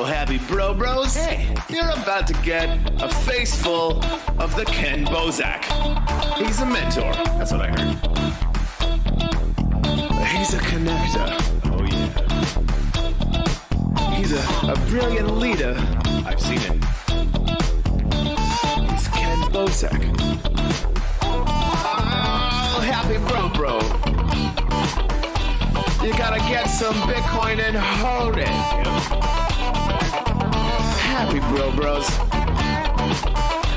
Hello, happy bros. Hey, you're about to get a face full of the Kenn Bosak. He's a mentor. That's what I heard. He's a connector. Oh, yeah. He's a brilliant leader. I've seen him. He's Kenn Bosak. Oh, happy bro. You gotta get some Bitcoin and hold it. Happy bros.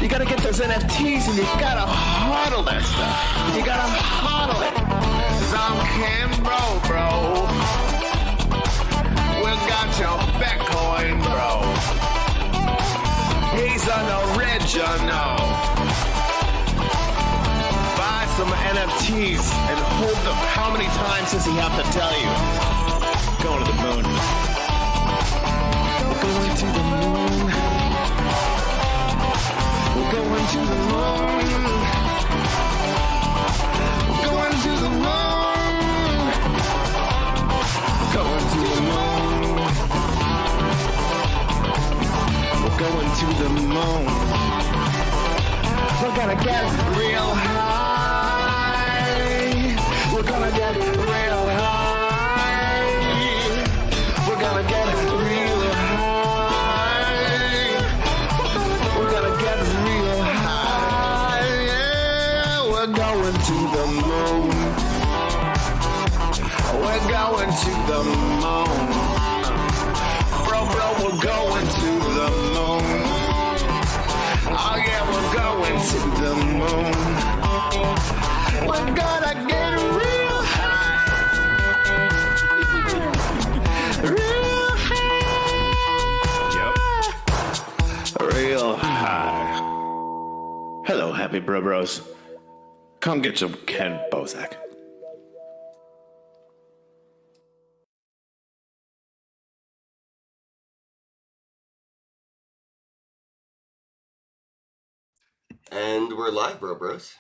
You gotta get those NFTs and you gotta hodl that stuff. You gotta hodl it. Some Kenn bro. We got your Bitcoin, bro. He's an original. Buy some NFTs and hold them. How many times does he have to tell you? Going to the moon. We're going to the moon. We're going to the moon. We're going to the moon. Going to the moon. We're going to the moon. We're gonna get real high. We're gonna get real high. We're gonna get real high. We're gonna get real high. Yeah, we're going to the moon. We're going to the moon. Bro, we're going to the moon. Oh yeah, we're going to the moon. We're gonna get real high. Real high. Yep. Real high. Hello, happy bros. Come get some Kenn Bosak. And we're live, bros.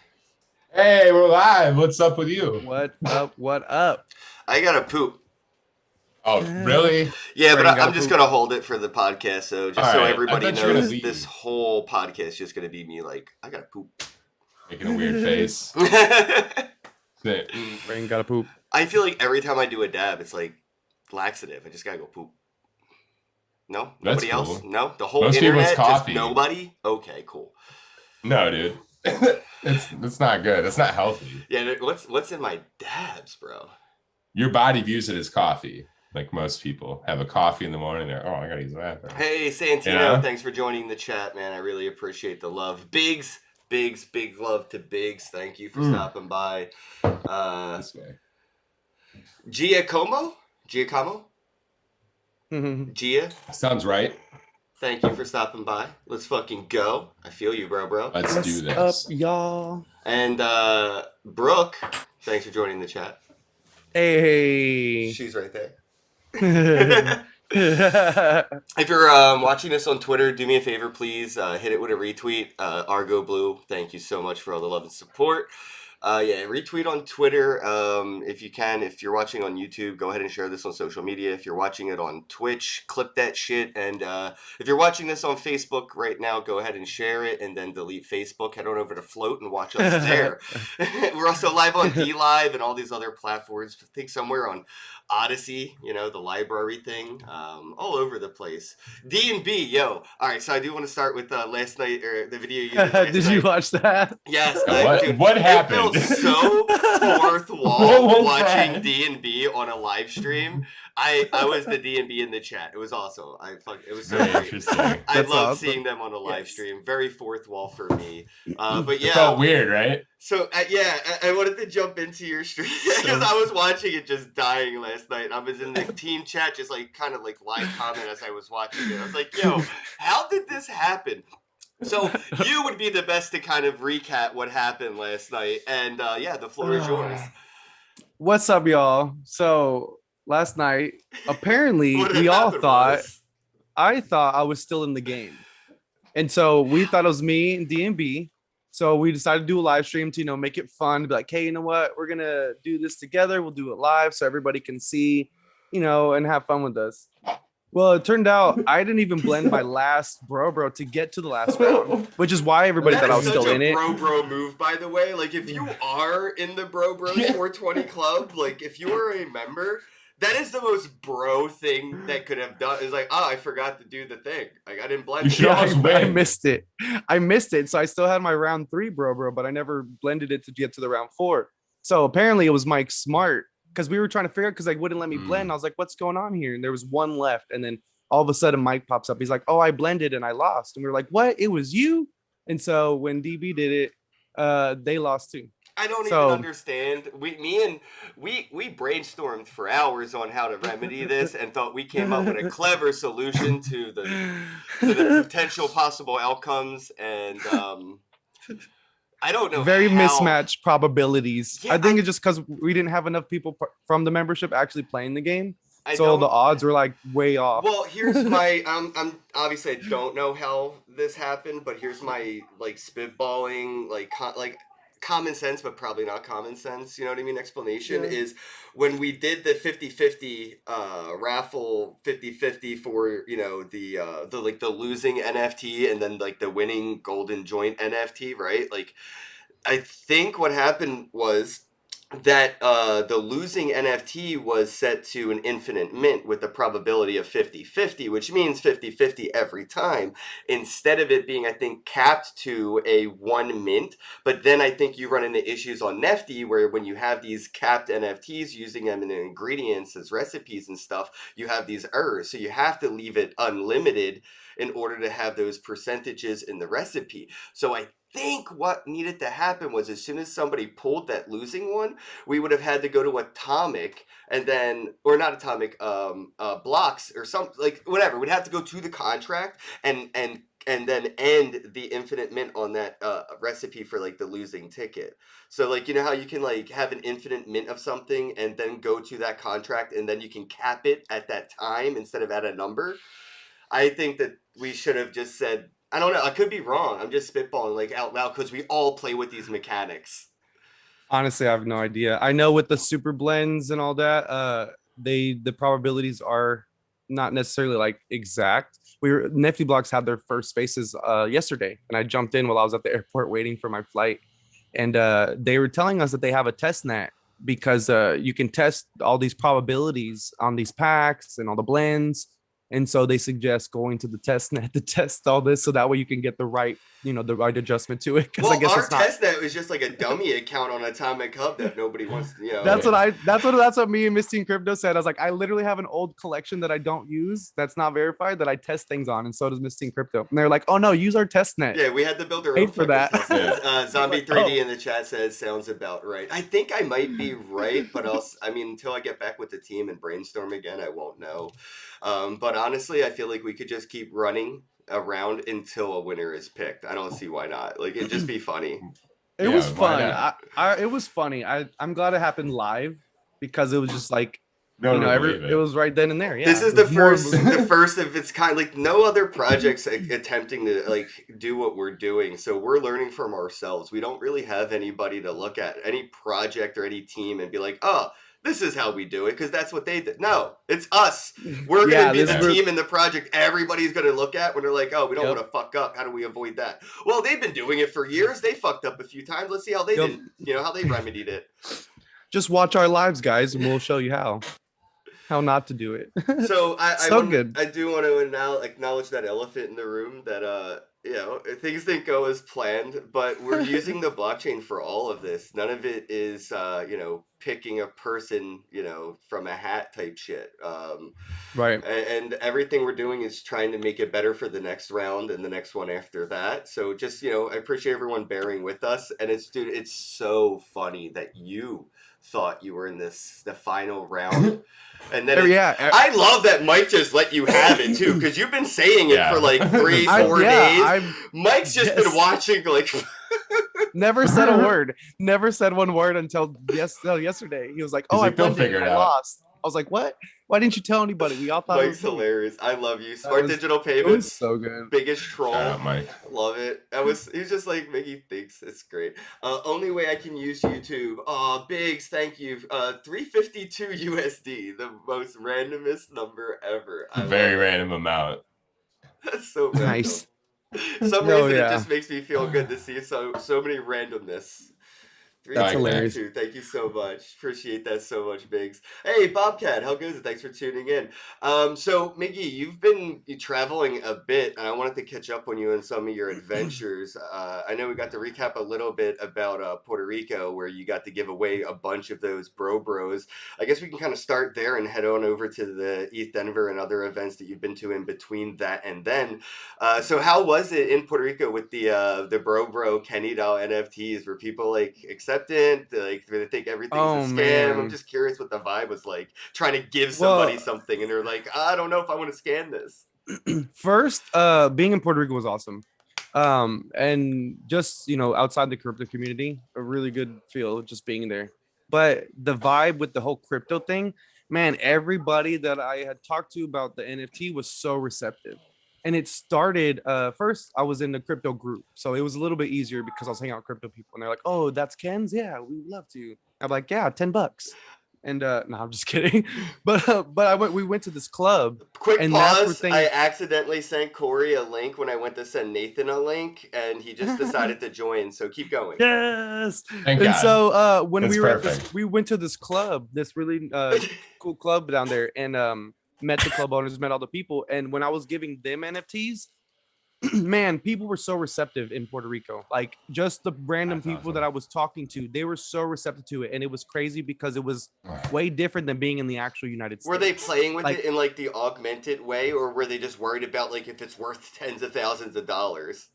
Hey, we're live. What's up with you? What up? I gotta poop. Oh, really? Yeah, but I'm just gonna hold it for the podcast, so just so everybody knows, leave. this whole podcast is just gonna be me like, I gotta poop. Making a weird face. Brain gotta poop. I feel like every time I do a dab, it's like laxative. I just gotta go poop. No? That's Nobody cool. else? No? The whole Most people, internet? it's coffee. Just nobody? Okay, cool. No, dude. It's not good. It's not healthy. Yeah, what's in my dabs, bro? Your body views it as coffee. Like most people have a coffee in the morning. They're, I gotta use that. Hey, Santino, You know? Thanks for joining the chat, man. I really appreciate the love. Big love to Biggs. Thank you for stopping by. This way. Giacomo? Gia? Sounds right. Thank you for stopping by. Let's fucking go. I feel you, bro. Let's do this. What's up, y'all? And Brooke, thanks for joining the chat. Hey. She's right there. If you're watching this on Twitter, do me a favor, please. Hit it with a retweet. Argo Blue, thank you so much for all the love and support. Retweet on Twitter if you can. If you're watching on YouTube, go ahead and share this on social media. If you're watching it on Twitch, clip that shit. And if you're watching this on Facebook right now, go ahead and share it and then delete Facebook. Head on over to Float and watch us there. We're also live on DLive and all these other platforms. I think somewhere on Odyssey, the library thing, all over the place. D&B, yo. All right, so I do want to start with last night, or the video you did. Did you watch that? Yes. What happened? It felt so fourth wall watching D&B on a live stream. I was the D&B in the chat. It was awesome. It was so Very great. interesting. I love awesome. seeing them on a live stream. Very fourth wall for me. But yeah. It felt weird, right? So I wanted to jump into your stream because I was watching it just dying last night. I was in the team chat, just kind of live comment as I was watching it. I was like, yo, how did this happen? So you would be the best to kind of recap what happened last night. And the floor is yours. What's up, y'all? So last night, apparently What we all happened thought, was- I thought I was still in the game. And so we thought it was me and D&B. So we decided to do a live stream to, make it fun. Be like, hey, you know what? We're going to do this together. We'll do it live so everybody can see, and have fun with us. Well, it turned out I didn't even blend my last bro to get to the last round, which is why everybody That thought I is was such still a in it. bro move, by the way. Like, if you are in the bro 420 club, like, if you are a member, that is the most bro thing that could have done. Is like, oh, I forgot to do the thing. Like, I didn't blend You it. should almost I win. missed it. I missed it. So I still had my round 3 bro, but I never blended it to get to the round 4. So apparently it was Mike Smart because we were trying to figure out because they wouldn't let me blend. I was like, what's going on here? And there was one left. And then all of a sudden Mike pops up. He's like, oh, I blended and I lost. And we were like, what? It was you? And so when DB did it, they lost too. I don't So- even understand. We brainstormed for hours on how to remedy this and thought we came up with a clever solution to the potential possible outcomes. And I don't know. Very how- mismatched probabilities. Yeah, I think it's just because we didn't have enough people from the membership actually playing the game. I So don't- the odds were like way off. Well, here's my I'm obviously I don't know how this happened, but here's my like spitballing like common sense, but probably not common sense, you know what I mean, explanation is when we did the 50-50 raffle 50-50 for, you know, the like the losing NFT and then like the winning golden joint NFT, right? Like I think what happened was that the losing NFT was set to an infinite mint with the probability of 50-50, which means 50-50 every time, instead of it being, I think, capped to a 1 mint. But then I think you run into issues on Nifty where when you have these capped NFTs using them in ingredients as recipes and stuff, you have these errors. So you have to leave it unlimited in order to have those percentages in the recipe. So I think what needed to happen was as soon as somebody pulled that losing one, we would have had to go to Atomic and then, or not Atomic, Blocks or something, like whatever. We'd have to go to the contract and then end the infinite mint on that recipe for like the losing ticket. So like, you know how you can like have an infinite mint of something and then go to that contract and then you can cap it at that time instead of at a number? I think that we should have just said, I don't know, I could be wrong. I'm just spitballing like out loud because we all play with these mechanics. Honestly, I have no idea. I know with the super blends and all that, the probabilities are not necessarily like exact. Nifty Blocks had their first spaces yesterday, and I jumped in while I was at the airport waiting for my flight, and they were telling us that they have a test net because you can test all these probabilities on these packs and all the blends. And so they suggest going to the test net to test all this, so that way you can get the right, you know, the right adjustment to it. Well, I guess our it's not. test net was just like a dummy account on Atomic Hub that nobody wants to, you know. That's what me and Misty and Crypto said. I was like, I literally have an old collection that I don't use that's not verified that I test things on, and so does Misty and Crypto. And they're like, oh no, use our test net. Yeah, we had to build our Paid own for fucking that. test nets. Zombie Like, 3D in the chat says sounds about right. I think I might be right, but I mean, until I get back with the team and brainstorm again, I won't know. But honestly, I feel like we could just keep running around until a winner is picked. I don't see why not. Like, it'd just be funny. It Yeah, was why fun. It was funny. I'm glad it happened live because it was just like, No, you know, believe it was right then and there. Yeah, This is it the was more- first of its kind. Like, no other projects attempting to like do what we're doing. So we're learning from ourselves. We don't really have anybody to look at any project or any team and be like, oh, this is how we do it because that's what they did. No, it's us. We're Yeah, gonna be this the group- team in the project everybody's gonna look at when they're like, oh, we don't Yep. want to fuck up. How do we avoid that? Well, they've been doing it for years. They fucked up a few times. Let's see how they Yep. did. You know how they remedied it. Just watch our lives, guys, and we'll show you how not to do it. So Good. I do want to acknowledge that elephant in the room that you know, things didn't go as planned, but we're using the blockchain for all of this. None of it is you know, picking a person, you know, from a hat type shit. Right. And everything we're doing is trying to make it better for the next round and the next one after that. So just, you know, I appreciate everyone bearing with us. And it's so funny that you thought you were in the final round. And then I love that Mike just let you have it too, because you've been saying it for like 3-4 days. Mike's just been watching like never said a word. Never said one word until yesterday. He was like, "Oh, I like, "They'll blended. figure it I out." lost." I was like, "What? Why didn't you tell anybody? We all thought it was Mike's me. hilarious. I love you. Smart was- digital It payments. was so good. Biggest troll. Shout out, Mike. Love it. He's just like Mickey thinks it's great. Only way I can use YouTube. Oh, Biggs, thank you. 352 USD, the most randomest number ever. Very random amount. That's so random. Nice. For some No, reason, yeah. it just makes me feel good to see so many randomness. That's hilarious. Thank you so much. Appreciate that so much, Biggs. Hey, Bobcat, how goes it? Thanks for tuning in. So, Miggy, you've been traveling a bit, and I wanted to catch up on you and some of your adventures. I know we got to recap a little bit about Puerto Rico, where you got to give away a bunch of those bros. I guess we can kind of start there and head on over to the East Denver and other events that you've been to in between that and then. So, how was it in Puerto Rico with the bro Kenny doll NFTs? Were people like acceptant? Like, do they think everything's a scam? Man. I'm just curious what the vibe was like. Trying to give somebody Well, something, and they're like, I don't know if I want to scan this. First, being in Puerto Rico was awesome. And just, outside the crypto community, a really good feel just being there. But the vibe with the whole crypto thing, man, everybody that I had talked to about the NFT was so receptive. And it started, first, I was in the crypto group. So it was a little bit easier because I was hanging out with crypto people. And they're like, oh, that's Ken's? Yeah, we would love to. I'm like, yeah, $10. And no, I'm just kidding. But we went to this club. Quick And that's where pause. things- I accidentally sent Corey a link when I went to send Nathan a link, and he just decided to join. So keep going. Yes. Thank And God. so when That's we were at perfect. we went to this club, this really cool club down there, and met the club owners, met all the people. And when I was giving them NFTs, man, people were so receptive in Puerto Rico. Like just the random That's people awesome. that I was talking to, they were so receptive to it. And it was crazy because it was way different than being in the actual United States. Were they playing with Like- it in like the augmented way, or were they just worried about like if it's worth tens of thousands of dollars?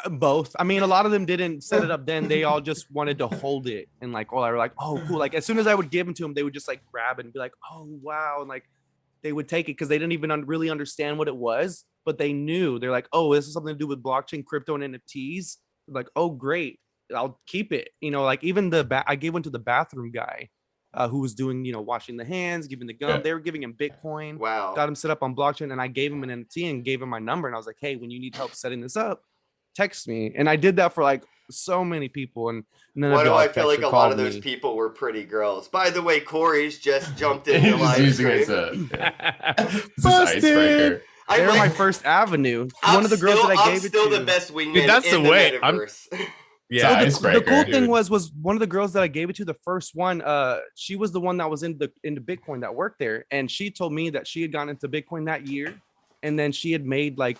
Both. I mean, a lot of them didn't set it up then. They all just wanted to hold it and like, oh, they were like, oh, cool. Like as soon as I would give them to them, they would just like grab it and be like, oh, wow. And like they would take it because they didn't even really understand what it was, but they knew. They're like, oh, this is something to do with blockchain, crypto, and NFTs. Like, oh, great. I'll keep it. Like even I gave one to the bathroom guy who was doing, washing the hands, giving the gun. Yeah. They were giving him Bitcoin. Wow. Got him set up on blockchain, and I gave him an NFT and gave him my number. And I was like, hey, when you need help setting this up, text me. And I did that for like so many people. And none Why of do y'all I feel texted like or a lot called of those me. people were pretty girls? By the way, Corey's just jumped in the He's live using it stream. as a Busted. icebreaker. They're my like- first avenue. I'm One of the girls still, that I I'm gave it still to. the best wingman Dude, that's in the way. the I'm- metaverse. Yeah. So the Icebreaker, cool thing dude. was one of the girls that I gave it to, the first one, she was the one that was into Bitcoin that worked there, and she told me that she had gotten into Bitcoin that year, and then she had made like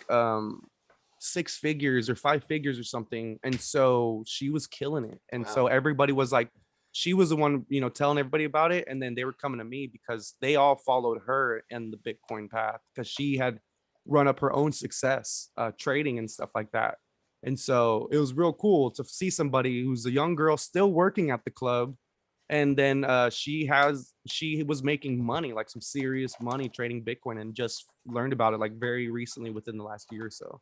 6 figures or 5 figures or something, and so she was killing it, and so Wow. everybody was like, she was the one telling everybody about it, and then they were coming to me because they all followed her in the Bitcoin path because she had run up her own success trading and stuff like that. And so it was real cool to see somebody who's a young girl still working at the club. And then she was making money, like some serious money trading Bitcoin, and just learned about it like very recently within the last year or so.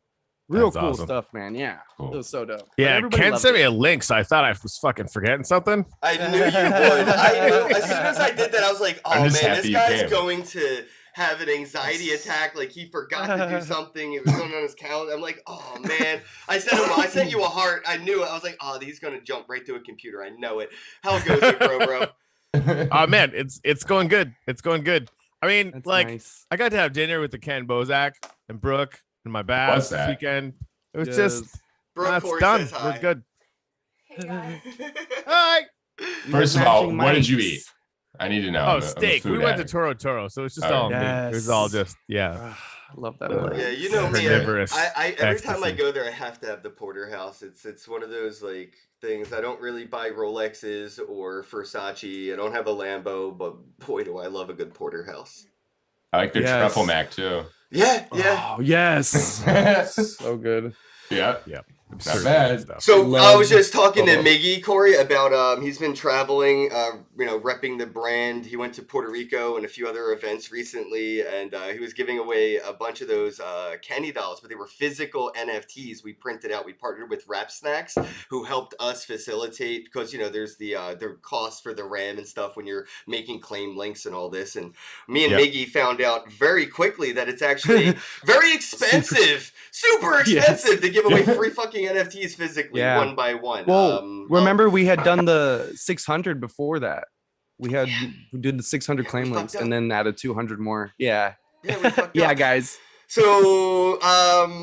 Real That's cool awesome. stuff, man. Yeah. Cool. It was so dope. But Yeah, everybody Ken loved sent me it. a link, so I thought I was fucking forgetting something. I knew you would. I knew as soon as I did that, I was like, oh I'm man, just this happy you guy's came. going to have an anxiety attack. Like he forgot to do something. It was going on his calendar. I'm like, oh man. I sent you a heart. I knew it. I was like, oh, he's gonna jump right to a computer. I know it. How goes it, bro? Oh man, it's going good. It's going good. I mean, That's like nice. I got to have dinner with the Ken Bosak and Brooke and my bass was this that? weekend. It was Yes. just Brooke it's Corey done. says hi. We're good. Hey guys. Hi. First of all, Matching what did you mics. eat? I need to know. Oh, I'm a steak. We food went to addict. Toro Toro, so it's just Oh, all me. It was all yes. just yeah. I love that. Yeah. place. Yeah, you know me. Carnivorous I every time I ecstasy. go there, I have to have the porterhouse. It's one of those like things. I don't really buy Rolexes or Versace. I don't have a Lambo, but boy, do I love a good porterhouse. I like their Yes. truffle mac too. Yeah, yeah. Oh, yes. So good. Yeah. Absurd bad. stuff. So I was Love just talking to Bubba. Miggy Corey about he's been traveling, repping the brand. He went to Puerto Rico and a few other events recently, and he was giving away a bunch of those candy dolls, but they were physical NFTs we printed out. We partnered with Rap Snacks, who helped us facilitate, because there's the cost for the RAM and stuff when you're making claim links and all this. And me and Yep. Miggy found out very quickly that it's actually very expensive, super expensive to give away free fucking NFTs physically, Yeah. one by one. Well, remember we had done the 600 before that. We did the 600 Yeah, claim we links fucked and then added 200 more. Yeah. Yeah, we fucked Yeah, up. guys. So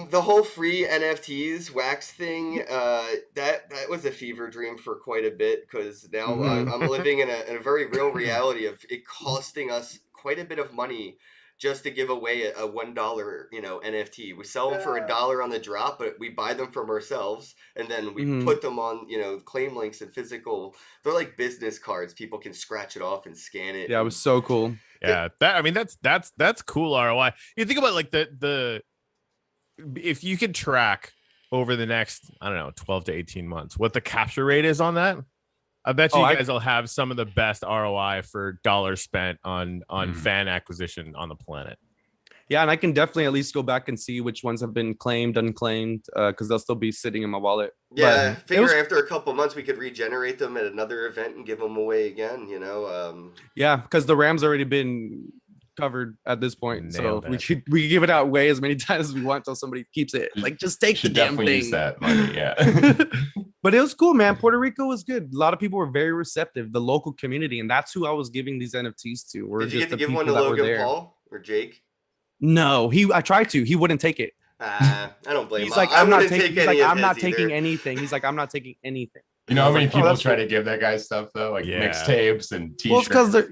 the whole free NFTs wax thing, that was a fever dream for quite a bit, because now Mhm. I'm living in a very real reality of it costing us quite a bit of money just to give away a $1 NFT. We sell them for $1 on the drop, but we buy them from ourselves, and then we Mhm. put them on claim links and physical. They're like business cards. People can scratch it off and scan it. Yeah, it was so cool. Yeah, that's cool ROI. You think about like the if you could track over the next, I don't know, 12 to 18 months what the capture rate is on that. I bet you guys will have some of the best ROI for dollars spent on fan acquisition on the planet. Yeah, and I can definitely at least go back and see which ones have been claimed, unclaimed, because they'll still be sitting in my wallet. Yeah, But figure it was- after a couple months we could regenerate them at another event and give them away again. yeah, because the Rams already been covered at this point, so Nailed we it. could give it out way as many times as we want until somebody keeps it. Like, just take the Should damn definitely use thing. that money. Yeah. But it was cool, man. Puerto Rico was good. A lot of people were very receptive. The local community, and that's who I was giving these NFTs to. Were Did you just get to the give one people to that were Logan there. Paul or Jake? No, I tried to. He wouldn't take it. I don't blame He's him. like, I I'm not wouldn't taking. take He's like, any of I'm not his taking either. anything. He's like, I'm not taking anything. You know how many like, oh, people that's try cool. to give that guy stuff though, like Yeah. mixtapes and Well, t-shirts. it's because they're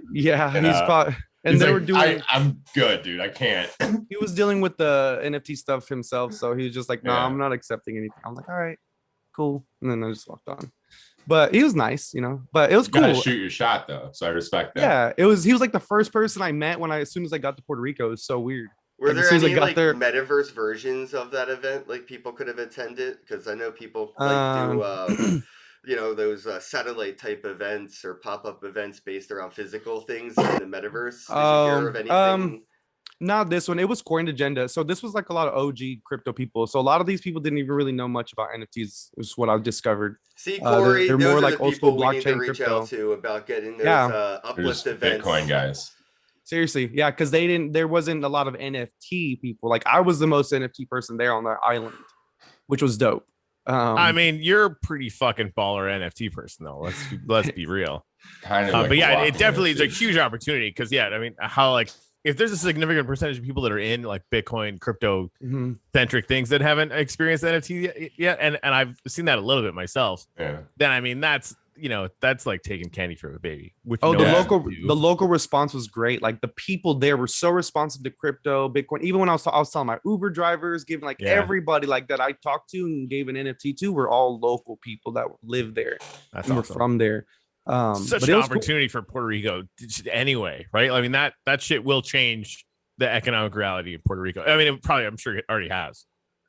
And, he's probably and He's they like, were doing. I'm good, dude. I can't. He was dealing with the NFT stuff himself, so he was just like, no, Yeah. I'm not accepting anything. I'm like, all right, cool, and then I just walked on. But he was nice, But it was You gotta cool. shoot your shot though, so I respect that. Yeah, it was. He was like the first person I met as soon as I got to Puerto Rico. It was so weird. Were Like, as there soon as I any got like there- metaverse versions of that event like people could have attended? Because I know people do those satellite type events or pop-up events based around physical things in the metaverse. Did you hear of anything? Not this one. It was Coin Agenda. So this was like a lot of OG crypto people. So a lot of these people didn't even really know much about NFTs. Is what I've discovered. See, Corey, they're those more are like the old people school we need to blockchain reach crypto. out to about getting those Yeah. They're uplift just events. Bitcoin guys. Seriously, yeah, because there wasn't a lot of NFT people. Like I was the most NFT person there on the island, which was dope. I mean, you're a pretty fucking baller NFT person though. Let's be real. Kind of. But yeah, walking it definitely is a into- huge opportunity because I mean, how like if there's a significant percentage of people that are in like Bitcoin, crypto mhm. centric things that haven't experienced NFT yet, and I've seen that a little bit myself. Yeah. Then I mean, that's like taking candy from a baby. Which Oh, no the one Yeah. should do. local response was great. Like the people there were so responsive to crypto, Bitcoin. Even when I was telling my Uber drivers, giving like Yeah. everybody like that I talked to and gave an NFT to were all local people that live there That's and were awesome. from there. Such but an it was cool. opportunity for Puerto Rico anyway, right? I mean that shit will change the economic reality of Puerto Rico. I mean, I'm sure it already has.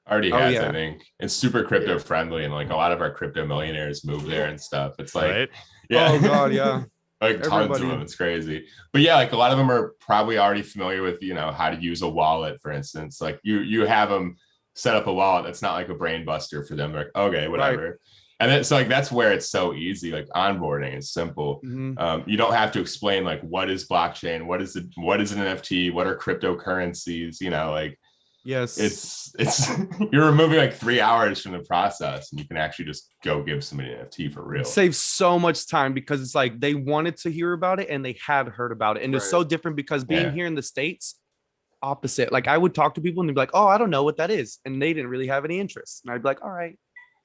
Already Oh, has, yeah. I think. It's super crypto friendly, and like a lot of our crypto millionaires move there and stuff. It's like, Right? yeah, Oh god, yeah. like tons Everybody. of them. It's crazy. But yeah, like a lot of them are probably already familiar with how to use a wallet, for instance. Like you have them set up a wallet that's not like a brain buster for them. They're like, okay, whatever. And then so like that's where it's so easy. Like onboarding is simple. Mhm. You don't have to explain like what is blockchain, what is an NFT, what are cryptocurrencies. Like Yes. it's you're removing like 3 hours from the process, and you can actually just go give somebody an NFT for real. It saves so much time because it's like they wanted to hear about it and they had heard about it. And it's Right. so different because being Yeah. here in the States, opposite. Like I would talk to people and they'd be like, oh, I don't know what that is. And they didn't really have any interest. And I'd be like, all right,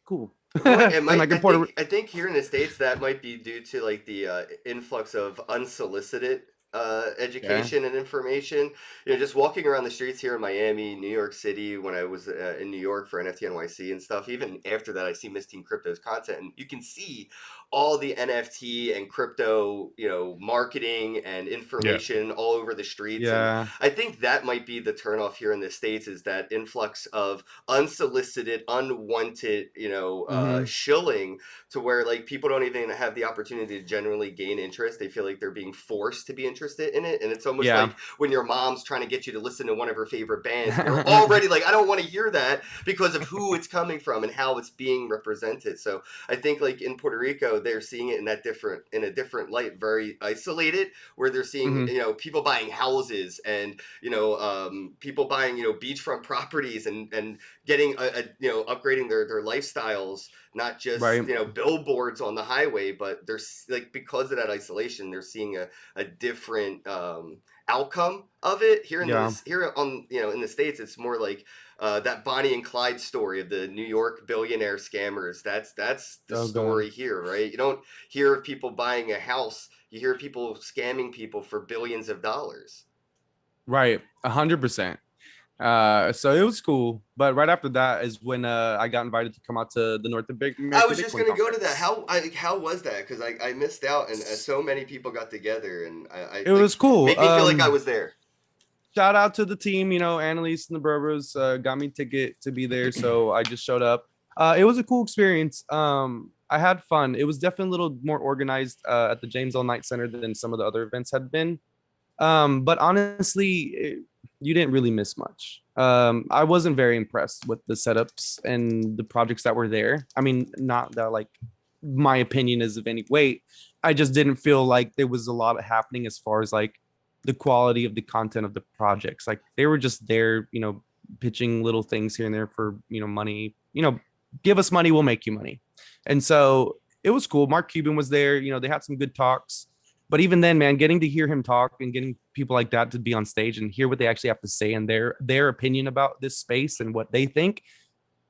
cool. Well, it And, might, like, in Puerto I think here in the States that might be due to like the influx of unsolicited education and information. You know, just walking around the streets here in Miami, New York City, when I was in New York for NFT NYC and stuff. Even after that, I see Miss Teen Crypto's content, and you can see all the NFT and crypto, you know, marketing and information all over the streets. Yeah. And I think that might be the turnoff here in the States, is that influx of unsolicited, unwanted, you know, shilling, to where like people don't even have the opportunity to genuinely gain interest. They feel like they're being forced to be interested in it. And it's almost like when your mom's trying to get you to listen to one of her favorite bands, you're already like, I don't want to hear that, because of who it's coming from and how it's being represented. So I think like in Puerto Rico, they're seeing it in a different light, very isolated, where they're seeing, you know, people buying houses and, you know, people buying, you know, beachfront properties and getting you know, upgrading their lifestyles, not just, you know, billboards on the highway, but there's like, because of that isolation, they're seeing a different outcome of it here in here on, you know, in the States. It's more like that Bonnie and Clyde story of the New York billionaire scammers. That's the story here, right? You don't hear of people buying a house. You hear people scamming people for billions of dollars. Right, 100%. So it was cool, but right after that is when I got invited to come out to the North American. I was just going to go to that. How was that? Because I missed out, and so many people got together, and it was cool. Made me feel like I was there. Shout out to the team, you know, Annalise and the Burbers got me a ticket to be there, so I just showed up. It was a cool experience. I had fun. It was definitely a little more organized at the James L. Knight Center than some of the other events had been. But honestly, you didn't really miss much. I wasn't very impressed with the setups and the projects that were there. I mean, not that like my opinion is of any weight. I just didn't feel like there was a lot happening as far as like the quality of the content of the projects. Like they were just there, you know, pitching little things here and there for, you know, money, you know, give us money, we'll make you money. And so it was cool. Mark Cuban was there, you know, they had some good talks. But even then, man, getting to hear him talk and getting people like that to be on stage and hear what they actually have to say and their opinion about this space and what they think,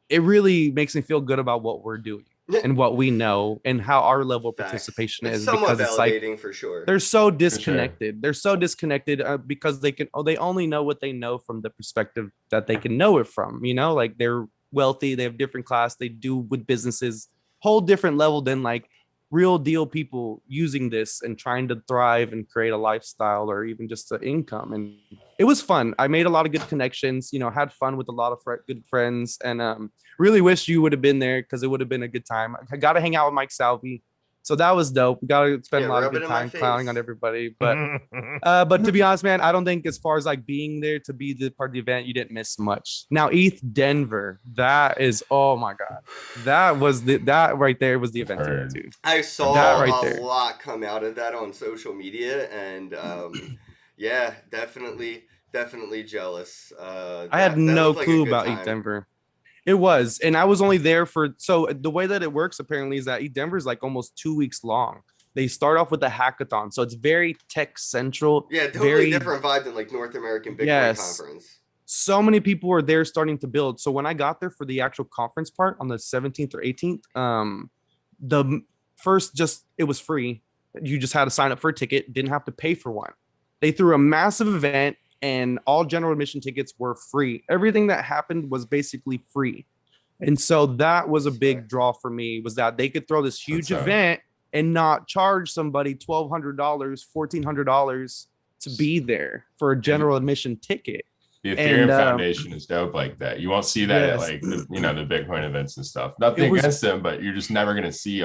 it really makes me feel good about what we're doing and what we know and how our level of participation is. Somewhat validating, for sure. They're so disconnected. They're so disconnected because they only know what they know from the perspective that they can know it from. You know, like they're wealthy, they have different class, they do with businesses, whole different level than like real deal people using this and trying to thrive and create a lifestyle or even just an income. And it was fun. I made a lot of good connections, you know, had fun with a lot of good friends, and really wish you would have been there because it would have been a good time. I got to hang out with Mike Salvi. So that was dope. We got to spend a lot of good time clowning on everybody. But to be honest, man, I don't think as far as like being there to be the part of the event, you didn't miss much. Now, ETH Denver, that is, oh my God. That right there was the event too. I saw a lot come out of that on social media, and yeah, definitely jealous. I had no clue about ETH Denver. It was, and I was only there so the way that it works apparently is that Denver is like almost 2 weeks long. They start off with a hackathon, so it's very tech central. Yeah, totally different vibe than like North American Bitcoin conference. So many people were there starting to build. So when I got there for the actual conference part on the 17th or 18th, the first it was free. You just had to sign up for a ticket, didn't have to pay for one. They threw a massive event, and all general admission tickets were free. Everything that happened was basically free. And so that was a big draw for me, was that they could throw this huge event and not charge somebody $1,200, $1,400 to be there for a general admission ticket. The Ethereum Foundation is dope like that. You won't see that at like the Bitcoin events and stuff. Nothing against them, but you're just never going to see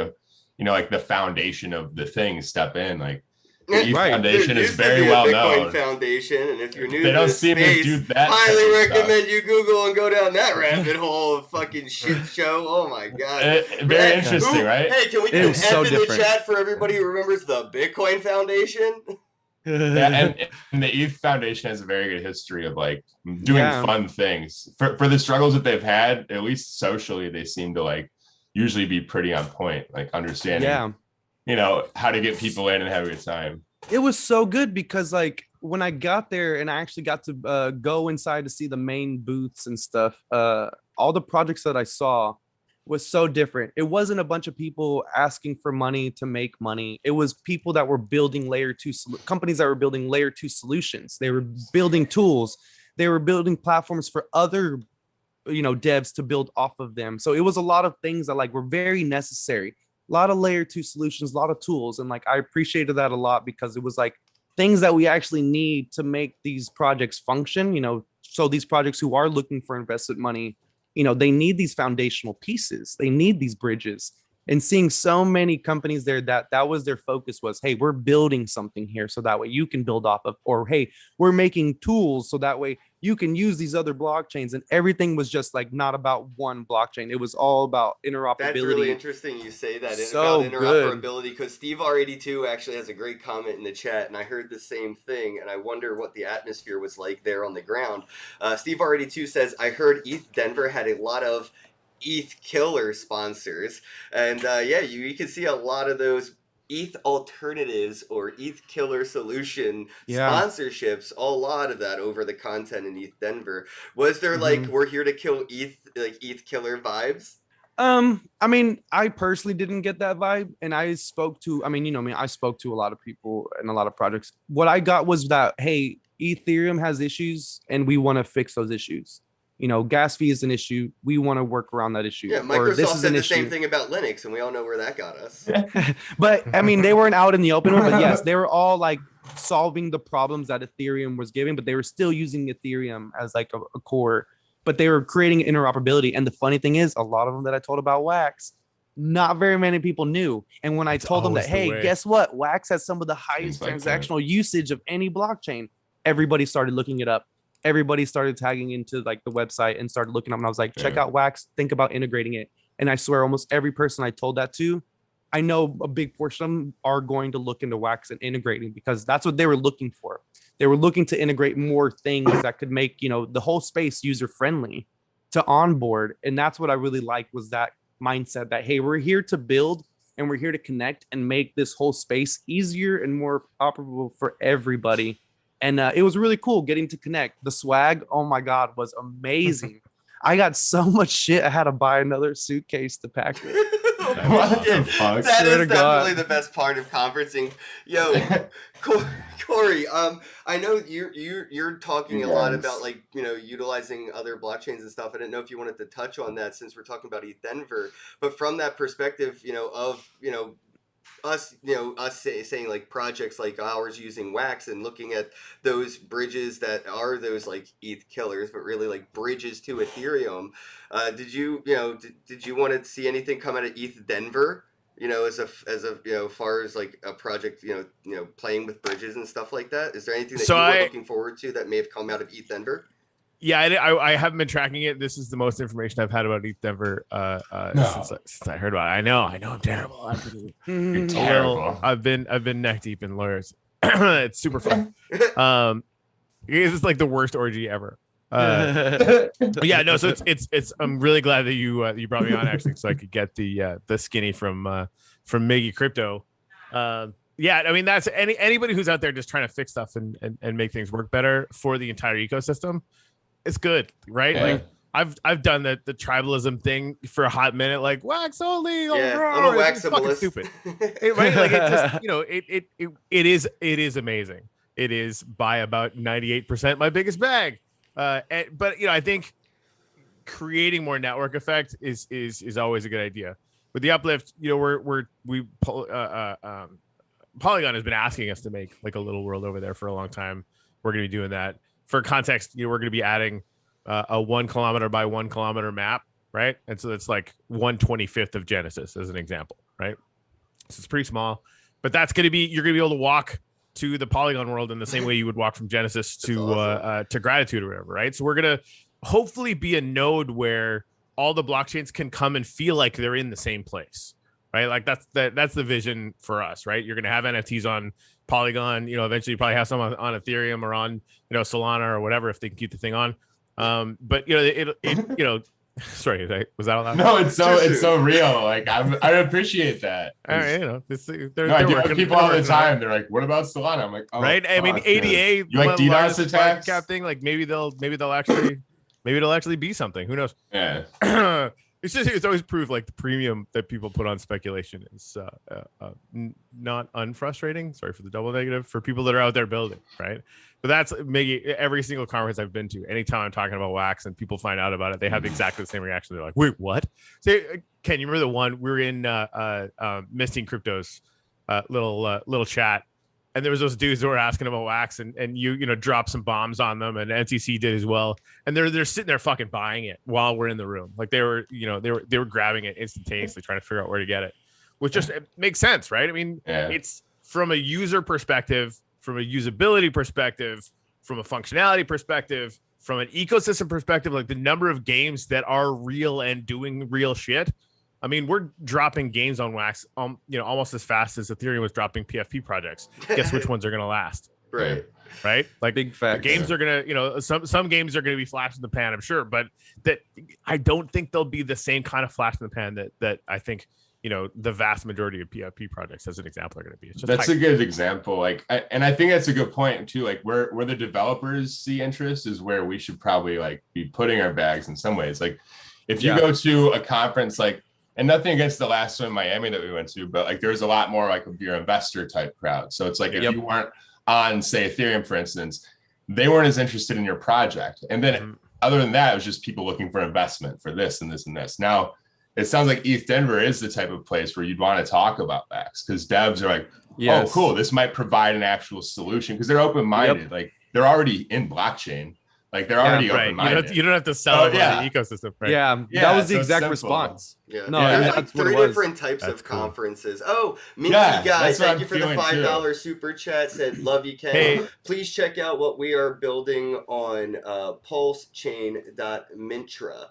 like the foundation of the thing step in. Like, the ETH Foundation is very well known. Foundation, and if you're new they to don't this seem space, to do that. Highly recommend you Google and go down that rabbit hole of fucking shit show. Oh my God, very interesting, right? Hey, can we put F in the chat for everybody who remembers the Bitcoin Foundation? Yeah, and the ETH Foundation has a very good history of like doing fun things for the struggles that they've had. At least socially, they seem to like usually be pretty on point, like understanding. How to get people in and have a good time. It was so good because like when I got there and I actually got to go inside to see the main booths and stuff, all the projects that I saw, was so different. It wasn't a bunch of people asking for money to make money. It was people that were building companies that were building layer 2 solutions. They were building tools. They were building platforms for other, devs to build off of them. So it was a lot of things that like were very necessary. A lot of layer 2 solutions, a lot of tools. And like I appreciated that a lot because it was like things that we actually need to make these projects function, so these projects who are looking for investment money, they need these foundational pieces. They need these bridges. And seeing so many companies there that was their focus was, hey, we're building something here so that way you can build off of, or hey, we're making tools so that way you can use these other blockchains. And everything was just like not about one blockchain. It was all about interoperability. That's really interesting you say that So about interoperability, because Steve R82 actually has a great comment in the chat, and I heard the same thing, and I wonder what the atmosphere was like there on the ground. Steve R82 says, I heard ETH Denver had a lot of ETH killer sponsors, and you can see a lot of those ETH alternatives or ETH killer solution sponsorships, a lot of that over the content in ETH Denver. Was there like, we're here to kill ETH, like ETH killer vibes? I mean, I personally didn't get that vibe, and I spoke to I spoke to a lot of people and a lot of projects. What I got was that, hey, Ethereum has issues and we want to fix those issues. Gas fee is an issue. We want to work around that issue. Yeah, Microsoft said the same thing about Linux, and we all know where that got us. But I mean, they weren't out in the open. But yes, they were all like solving the problems that Ethereum was giving, but they were still using Ethereum as like a core. But they were creating interoperability. And the funny thing is, a lot of them that I told about Wax, not very many people knew. And when I told them that, hey, guess what? Wax has some of the highest transactional usage of any blockchain, everybody started looking it up. Everybody started tagging into like the website and started looking up, and I was like, check out Wax, think about integrating it. And I swear almost every person I told that to, I know a big portion of them are going to look into Wax and integrating, because that's what they were looking for. They were looking to integrate more things that could make, the whole space user friendly to onboard. And that's what I really liked, was that mindset that, hey, we're here to build and we're here to connect and make this whole space easier and more operable for everybody. And it was really cool getting to connect. The swag, oh my God, was amazing. I got so much shit. I had to buy another suitcase to pack it. That is definitely the best part of conferencing. Yo, Corey, I know you're talking a lot about like, utilizing other blockchains and stuff. I didn't know if you wanted to touch on that since we're talking about ETH Denver, but from that perspective, us saying like projects like ours using Wax and looking at those bridges that are those like ETH killers, but really like bridges to Ethereum. Did you want to see anything come out of ETH Denver? As far as like a project, playing with bridges and stuff like that. Is there anything that you were looking forward to that may have come out of ETH Denver? Yeah, I haven't been tracking it. This is the most information I've had about ETH Denver since I heard about it. I know I'm terrible. You're terrible. I've been neck deep in lawyers. It's super fun. It's like the worst orgy ever. Yeah, no. So it's. I'm really glad that you brought me on actually, so I could get the skinny from Miggy Crypto. Yeah, I mean that's anybody who's out there just trying to fix stuff and make things work better for the entire ecosystem. It's good, right? Yeah. Like I've done the tribalism thing for a hot minute, like wax only. I'm a it's fucking stupid, right? Like it just it is amazing. It is by about 98% my biggest bag. But I think creating more network effect is always a good idea. With the uplift, Polygon has been asking us to make like a little world over there for a long time. We're going to be doing that. For context, we're going to be adding a 1 kilometer by 1 kilometer map, right? And so that's like 1/25th of Genesis as an example, right? So it's pretty small, but you're going to be able to walk to the Polygon world in the same way you would walk from Genesis to Gratitude or whatever, right? So we're going to hopefully be a node where all the blockchains can come and feel like they're in the same place, right? Like that's the vision for us, right? You're going to have NFTs on Polygon, eventually you probably have some on Ethereum or on, Solana or whatever, if they can keep the thing on. But sorry, was that allowed? No, it's so real. Like I appreciate that. All right, I deal with people all the time. They're like, "What about Solana?" I'm like, "Oh, right." I mean, ADA, you like DDoS attacks? Cap thing. Like maybe it'll actually be something. Who knows? Yeah. it's always proved like the premium that people put on speculation is not unfrustrating. Sorry for the double negative for people that are out there building, right? But that's maybe every single conference I've been to. Anytime I'm talking about wax and people find out about it, they have exactly the same reaction. They're like, "Wait, what?" So, Ken, you remember the one we were in Misting Crypto's little chat, and there was those dudes that were asking about wax, and you dropped some bombs on them, and NCC did as well, and they're sitting there fucking buying it while we're in the room, like they were grabbing it instantaneously, trying to figure out where to get it, which just it makes sense, right? I mean, it's from a user perspective, from a usability perspective, from a functionality perspective, from an ecosystem perspective, like the number of games that are real and doing real shit. I mean, we're dropping games on Wax, almost as fast as Ethereum was dropping PFP projects. Guess which ones are going to last? Right. Like Big facts. Games are going to, some games are going to be flash in the pan, I'm sure, but that I don't think they'll be the same kind of flash in the pan that I think, the vast majority of PFP projects, as an example, are going to be. It's just that's a good example. And I think that's a good point too. Like where the developers see interest is where we should probably like be putting our bags in some ways. Like if you go to a conference, like, and nothing against the last one in Miami that we went to, but like there's a lot more like of your investor type crowd. So it's like if you weren't on, say, Ethereum, for instance, they weren't as interested in your project. And then other than that, it was just people looking for investment for this and this and this. Now, it sounds like ETH Denver is the type of place where you'd want to talk about Vax because devs are like, oh, cool, this might provide an actual solution because they're open-minded. Like they're already in blockchain. Like they're already open-minded. You don't have to sell the ecosystem. Right? That was the exact response. Yeah. No, there's that's like what it 3 was. different types of cool. conferences. Oh, Minky guys, thank you for the $5 super chat. Said, love you, Ken. Hey. Please check out what we are building on pulsechain.mintra.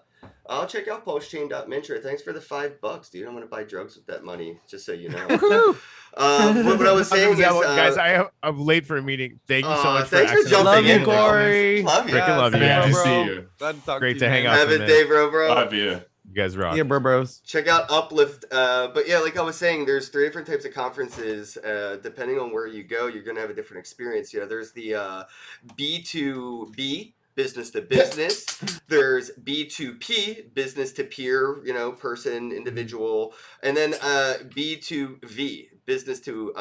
I'll check out pulsechain.mintra. Thanks for the $5, dude. I'm going to buy drugs with that money, just so you know. What I was saying is, guys, I'm late for a meeting. Thank you so much. Thanks for jumping in, Corey. Love you. Freaking love you. Glad to see you. Glad to talk Great to to you, hang man. out. Have a day, bro. Love you. You guys rock. Yeah, bros. Check out Uplift. But yeah, like I was saying, there's 3 different types of conferences. Depending on where you go, you're going to have a different experience. There's the B2B, business to business. There's B2P, business to peer, person, individual. And then B2V, business to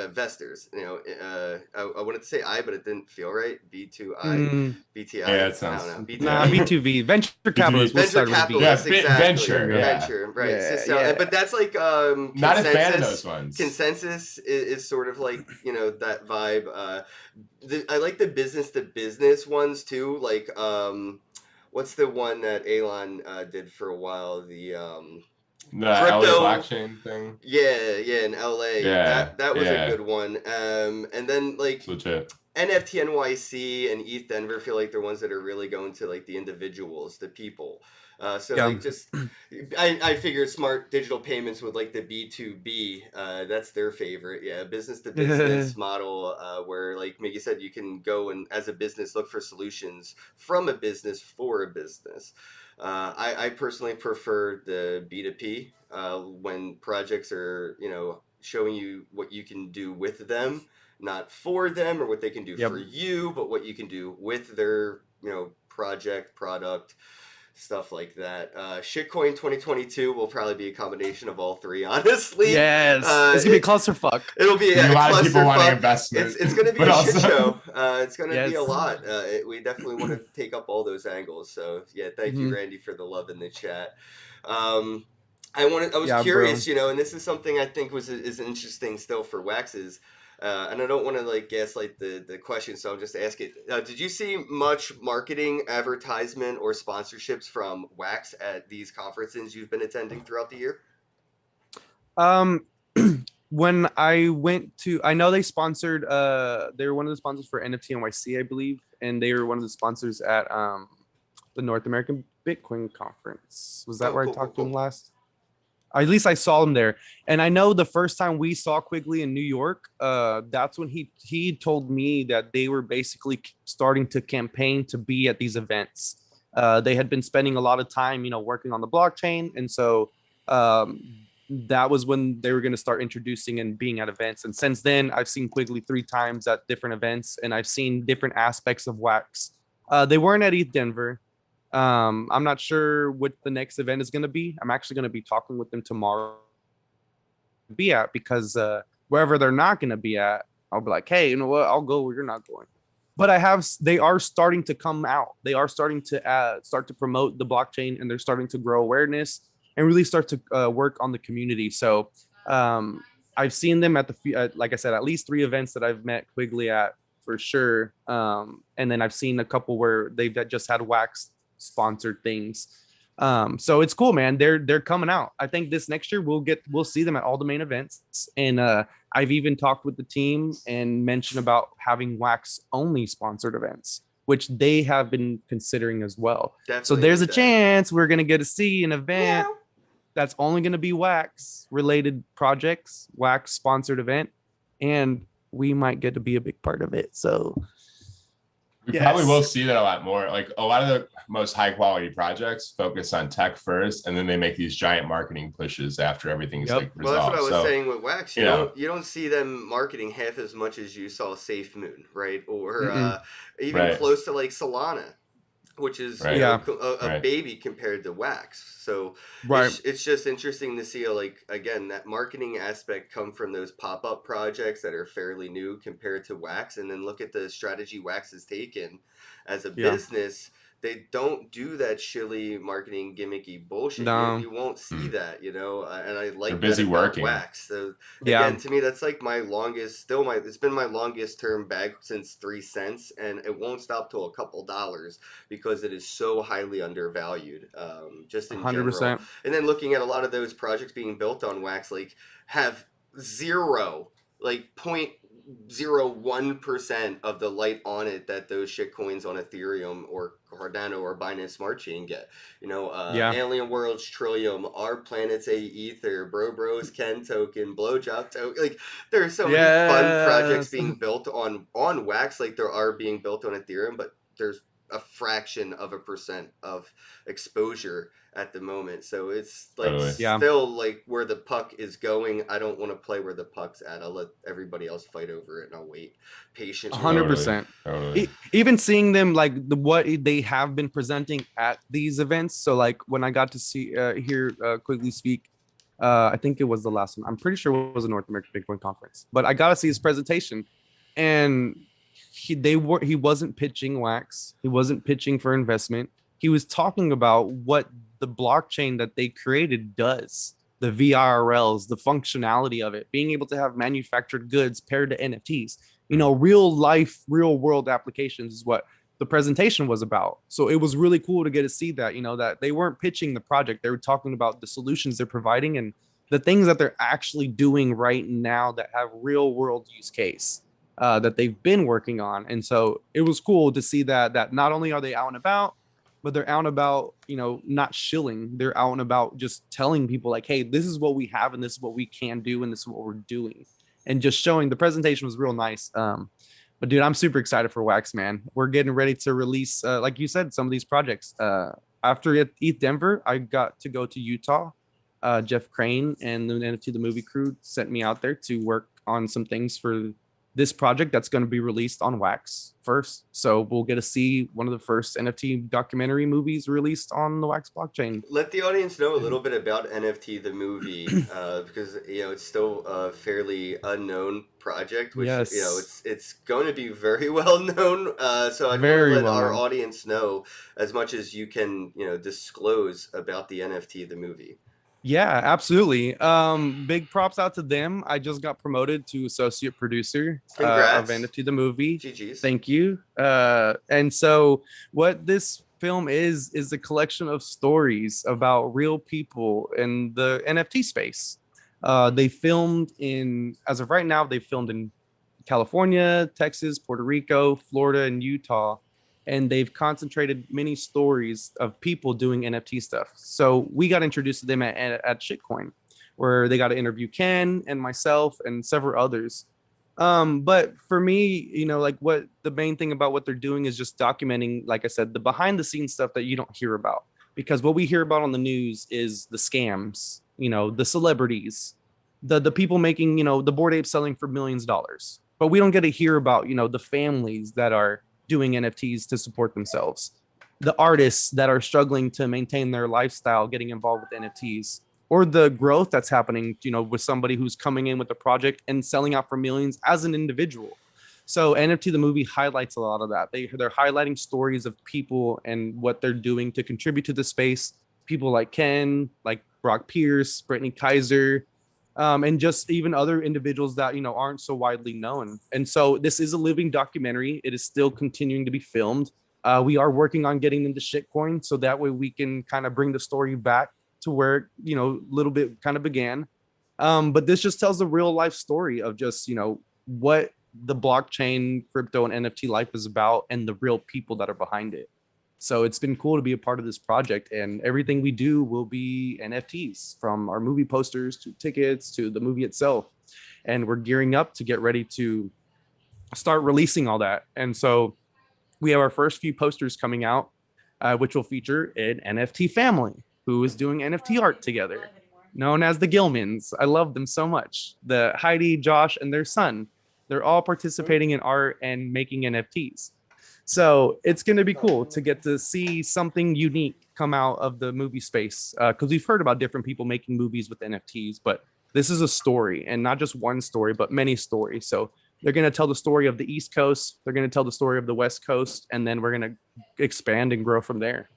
investors. I wanted to say I, but it didn't feel right. B2I, BTI. Yeah, it sounds. I don't know. B2V. Nah, B2V, venture capitalist. Venture capitalist, exactly. Venture, Venture, right. But that's like Not a fan of those ones. Consensus is sort of like that vibe. I like the business to business ones too. Like what's the one that Elon did for a while? The LA blockchain thing. Yeah, in LA. Yeah, that was a good one. And then like it's legit. NFT NYC and ETH Denver feel like they're ones that are really going to like the individuals, the people. Like just, I figured smart digital payments with like the B2B, that's their favorite. Yeah, business to business model, where like Miggy said, you can go and as a business look for solutions from a business for a business. I personally prefer the B2P when projects are showing you what you can do with them, not for them or what they can do for you, but what you can do with their project, product. Stuff like that. Shitcoin 2022 will probably be a combination of all 3, honestly. Yes. It's going to be a clusterfuck. It'll be a lot of people wanting investment. It's going to be a shit show. It's going to be a lot. We definitely want to take up all those angles. So, yeah, thank you, Randy, for the love in the chat. I was curious, and this is something I think is interesting still for Waxes. And I don't want to like gaslight the question, so I'll just ask it. Did you see much marketing, advertisement, or sponsorships from Wax at these conferences you've been attending throughout the year? When I went to, I know they sponsored. They were one of the sponsors for NFT NYC, I believe, and they were one of the sponsors at the North American Bitcoin Conference. Was that where I talked to them last? At least I saw him there. And I know the first time we saw Quigley in New York, that's when he told me that they were basically starting to campaign to be at these events. They had been spending a lot of time, working on the blockchain. And so that was when they were going to start introducing and being at events. And since then, I've seen Quigley 3 times at different events, and I've seen different aspects of Wax. They weren't at ETH Denver. I'm not sure what the next event is going to be. I'm actually going to be talking with them tomorrow be at because wherever they're not going to be at, I'll be like, hey, you know what? I'll go where you're not going. But they are starting to come out. They are starting to start to promote the blockchain, and they're starting to grow awareness and really start to work on the community. So I've seen them at like I said, at least 3 events that I've met Quigley at for sure. And then I've seen a couple where they've just had Wax sponsored things. So it's cool, man. They're coming out. I think this next year we'll see them at all the main events. And I've even talked with the team and mentioned about having Wax only sponsored events, which they have been considering as well. Definitely So there's a that. chance we're gonna get to see an event that's only gonna be Wax related projects, Wax sponsored event, and we might get to be a big part of it. So we probably will see that a lot more. Like a lot of the most high quality projects focus on tech first, and then they make these giant marketing pushes after everything's like Well, that's resolved. what I was So, saying with Wax. you know. You don't see them marketing half as much as you saw Safe Moon, right? Or even Right. close to like Solana, which is Right. a Right. baby compared to Wax. So right. it's just interesting to see how, like, again, that marketing aspect come from those pop-up projects that are fairly new compared to Wax, and then look at the strategy Wax has taken as a business. They don't do that shilly marketing gimmicky bullshit. No. You won't see that, and I like They're busy that about working. Wax. So Yeah. again, to me, that's like my longest, it's been my longest term bag since 3 cents, and it won't stop till a couple dollars because it is so highly undervalued, just in 100%. general. And then looking at a lot of those projects being built on Wax, like have zero, like 0.01% of the light on it that those shit coins on Ethereum or Cardano or Binance Smart Chain get. Alien Worlds, Trillium, Our Planet's A Ether, Bro's Kenn token, Blowjob token. Like there are so many fun projects being built on Wax, like there are being built on Ethereum, but there's a fraction of a percent of exposure at the moment. So it's like still like where the puck is going. I don't want to play where the puck's at. I'll let everybody else fight over it, and I'll wait patiently. 100%. Totally. Even seeing them like what they have been presenting at these events. So like when I got to hear Quigley speak, I think it was the last one. I'm pretty sure it was a North American Bitcoin conference, but I got to see his presentation, and he wasn't pitching Wax. He wasn't pitching for investment. He was talking about what the blockchain that they created does, the VRLs, the functionality of it, being able to have manufactured goods paired to NFTs, real life, real world applications is what the presentation was about. So it was really cool to get to see that, that they weren't pitching the project. They were talking about the solutions they're providing and the things that they're actually doing right now that have real world use case that they've been working on. And so it was cool to see that not only are they out and about, but they're out and about, not shilling. They're out and about just telling people like, hey, this is what we have and this is what we can do and this is what we're doing. And just showing the presentation was real nice. But dude, I'm super excited for Wax, man. We're getting ready to release, like you said, some of these projects. After ETH Denver, I got to go to Utah. Jeff Crane and the NFT The Movie crew sent me out there to work on some things for this project that's going to be released on Wax first. So we'll get to see one of the first NFT documentary movies released on the Wax blockchain. Let the audience know a little bit about NFT the movie, because it's still a fairly unknown project, which it's going to be very well known. So I'd let our audience know as much as you can, disclose about the NFT the movie. Yeah, absolutely. Big props out to them. I just got promoted to associate producer of NFT the movie. GG's. Thank you. And so what this film is a collection of stories about real people in the NFT space. They filmed as of right now, they filmed in California, Texas, Puerto Rico, Florida, and Utah. And they've concentrated many stories of people doing NFT stuff. So we got introduced to them at Shitcoin, where they got to interview Kenn and myself and several others. But for me, like what the main thing about what they're doing is just documenting, like I said, the behind the scenes stuff that you don't hear about. Because what we hear about on the news is the scams, the celebrities, the people making, the Bored Apes selling for millions of dollars. But we don't get to hear about, the families that are doing NFTs to support themselves. the artists that are struggling to maintain their lifestyle getting involved with NFTs, or the growth that's happening, with somebody who's coming in with a project and selling out for millions as an individual. So NFT the movie highlights a lot of that. They're highlighting stories of people and what they're doing to contribute to the space. People like Kenn, like Brock Pierce, Brittany Kaiser, and just even other individuals that aren't so widely known. And so this is a living documentary. It is still continuing to be filmed. We are working on getting into shitcoin, so that way we can kind of bring the story back to where a little bit kind of began. But this just tells the real life story of just what the blockchain, crypto, and NFT life is about, and the real people that are behind it. So it's been cool to be a part of this project, and everything we do will be NFTs, from our movie posters to tickets to the movie itself. And we're gearing up to get ready to start releasing all that. And so we have our first few posters coming out, which will feature an NFT family who is doing NFT art together, known as the Gilmans. I love them so much. The Heidi, Josh, and their son. They're all participating in art and making NFTs. So it's going to be cool to get to see something unique come out of the movie space, because we've heard about different people making movies with NFTs, but this is a story, and not just one story, but many stories. So they're going to tell the story of the East Coast. They're going to tell the story of the West Coast, and then we're going to expand and grow from there.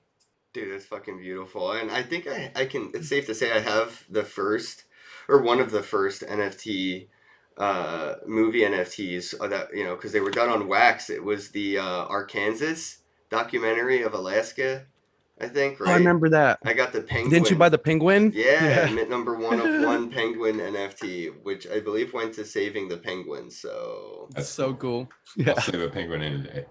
Dude, it's fucking beautiful. And I think I can, it's safe to say I have the first, or one of the first NFT movie NFTs that, because they were done on wax. It was the Arkansas documentary of Alaska, I think, right? Oh, I remember that. I got the penguin. Didn't you buy the penguin? Yeah, mint number 1 of 1 penguin NFT, which I believe went to saving the penguins. So That's so cool. I'll Yeah, save a penguin any day.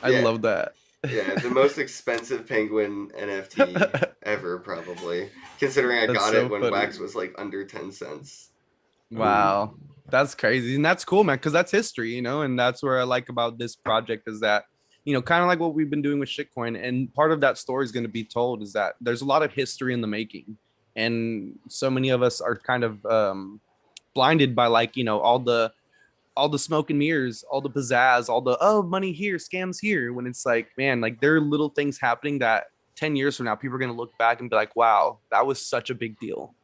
I love that. Yeah, the most expensive penguin NFT ever, probably. Considering I That's got so it when funny. wax was like under 10 cents. Wow. That's crazy. And that's cool, man, because that's history, and that's where I like about this project is that, kind of like what we've been doing with shitcoin. And part of that story is going to be told is that there's a lot of history in the making. And so many of us are kind of blinded by all the smoke and mirrors, all the pizzazz, all the, money here, scams here. When it's like, man, like there are little things happening that 10 years from now, people are going to look back and be like, wow, that was such a big deal.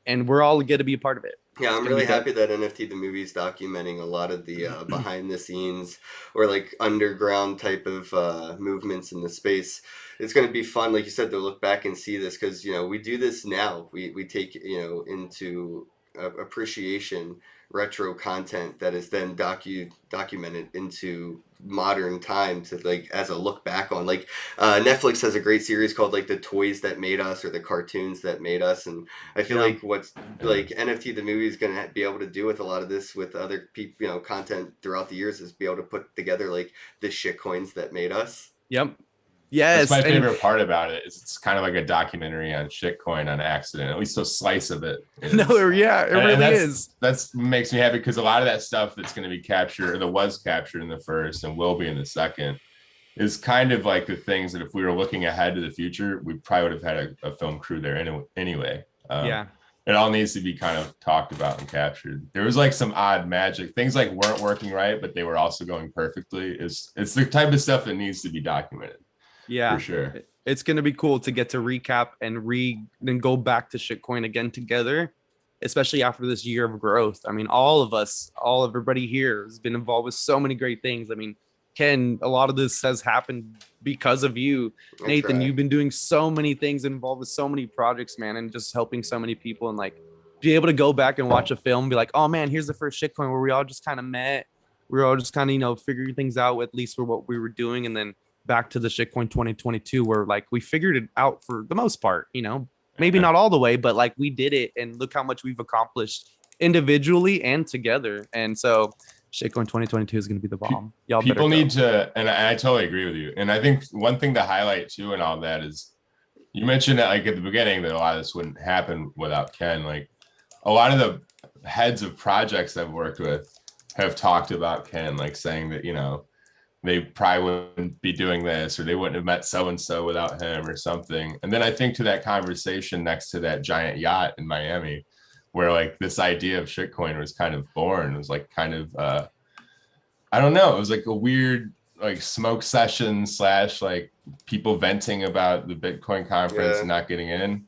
And we're all going to be a part of it. Yeah, I'm really happy that NFT the movie is documenting a lot of the behind the scenes or like underground type of movements in the space. It's going to be fun, like you said, to look back and see this because, we do this now. We take, into appreciation retro content that is then documented into modern time to like as a look back on. Like Netflix has a great series called like the toys that made us or the cartoons that made us, and I feel like what's like NFT the movie is going to be able to do with a lot of this with other people, content throughout the years is be able to put together like the shit coins that made us. Yep. Yes. That's my favorite part about it is it's kind of like a documentary on shitcoin on accident. At least a slice of it is. No, yeah, it really is. That's makes me happy because a lot of that stuff that's going to be captured or that was captured in the first and will be in the second is kind of like the things that if we were looking ahead to the future, we probably would have had a film crew there anyway. Yeah. It all needs to be kind of talked about and captured. There was like some odd magic things like weren't working right, but they were also going perfectly. It's the type of stuff that needs to be documented. Yeah, for sure. It's going to be cool to get to recap and then go back to shitcoin again together, especially after this year of growth. I mean, everybody here has been involved with so many great things. I mean, Kenn, a lot of this has happened because of you. Nathan, you've been doing so many things, involved with so many projects, man, and just helping so many people, and like be able to go back and watch a film and be like, oh man, here's the first shitcoin where we all just kind of met. We were all just kind of, figuring things out, at least for what we were doing. And then back to the shitcoin 2022 where like we figured it out for the most part, maybe not all the way, but like we did it, and look how much we've accomplished individually and together. And so shitcoin 2022 is going to be the bomb. Y'all people better need to, and I totally agree with you. And I think one thing to highlight too and all that is you mentioned that like at the beginning that a lot of this wouldn't happen without Kenn. Like a lot of the heads of projects I've worked with have talked about Kenn, like saying that they probably wouldn't be doing this or they wouldn't have met so-and-so without him or something. And then I think to that conversation next to that giant yacht in Miami where like this idea of shitcoin was kind of born. It was like kind of, I don't know. It was like a weird like smoke session / like, people venting about the Bitcoin conference Yeah. and not getting in.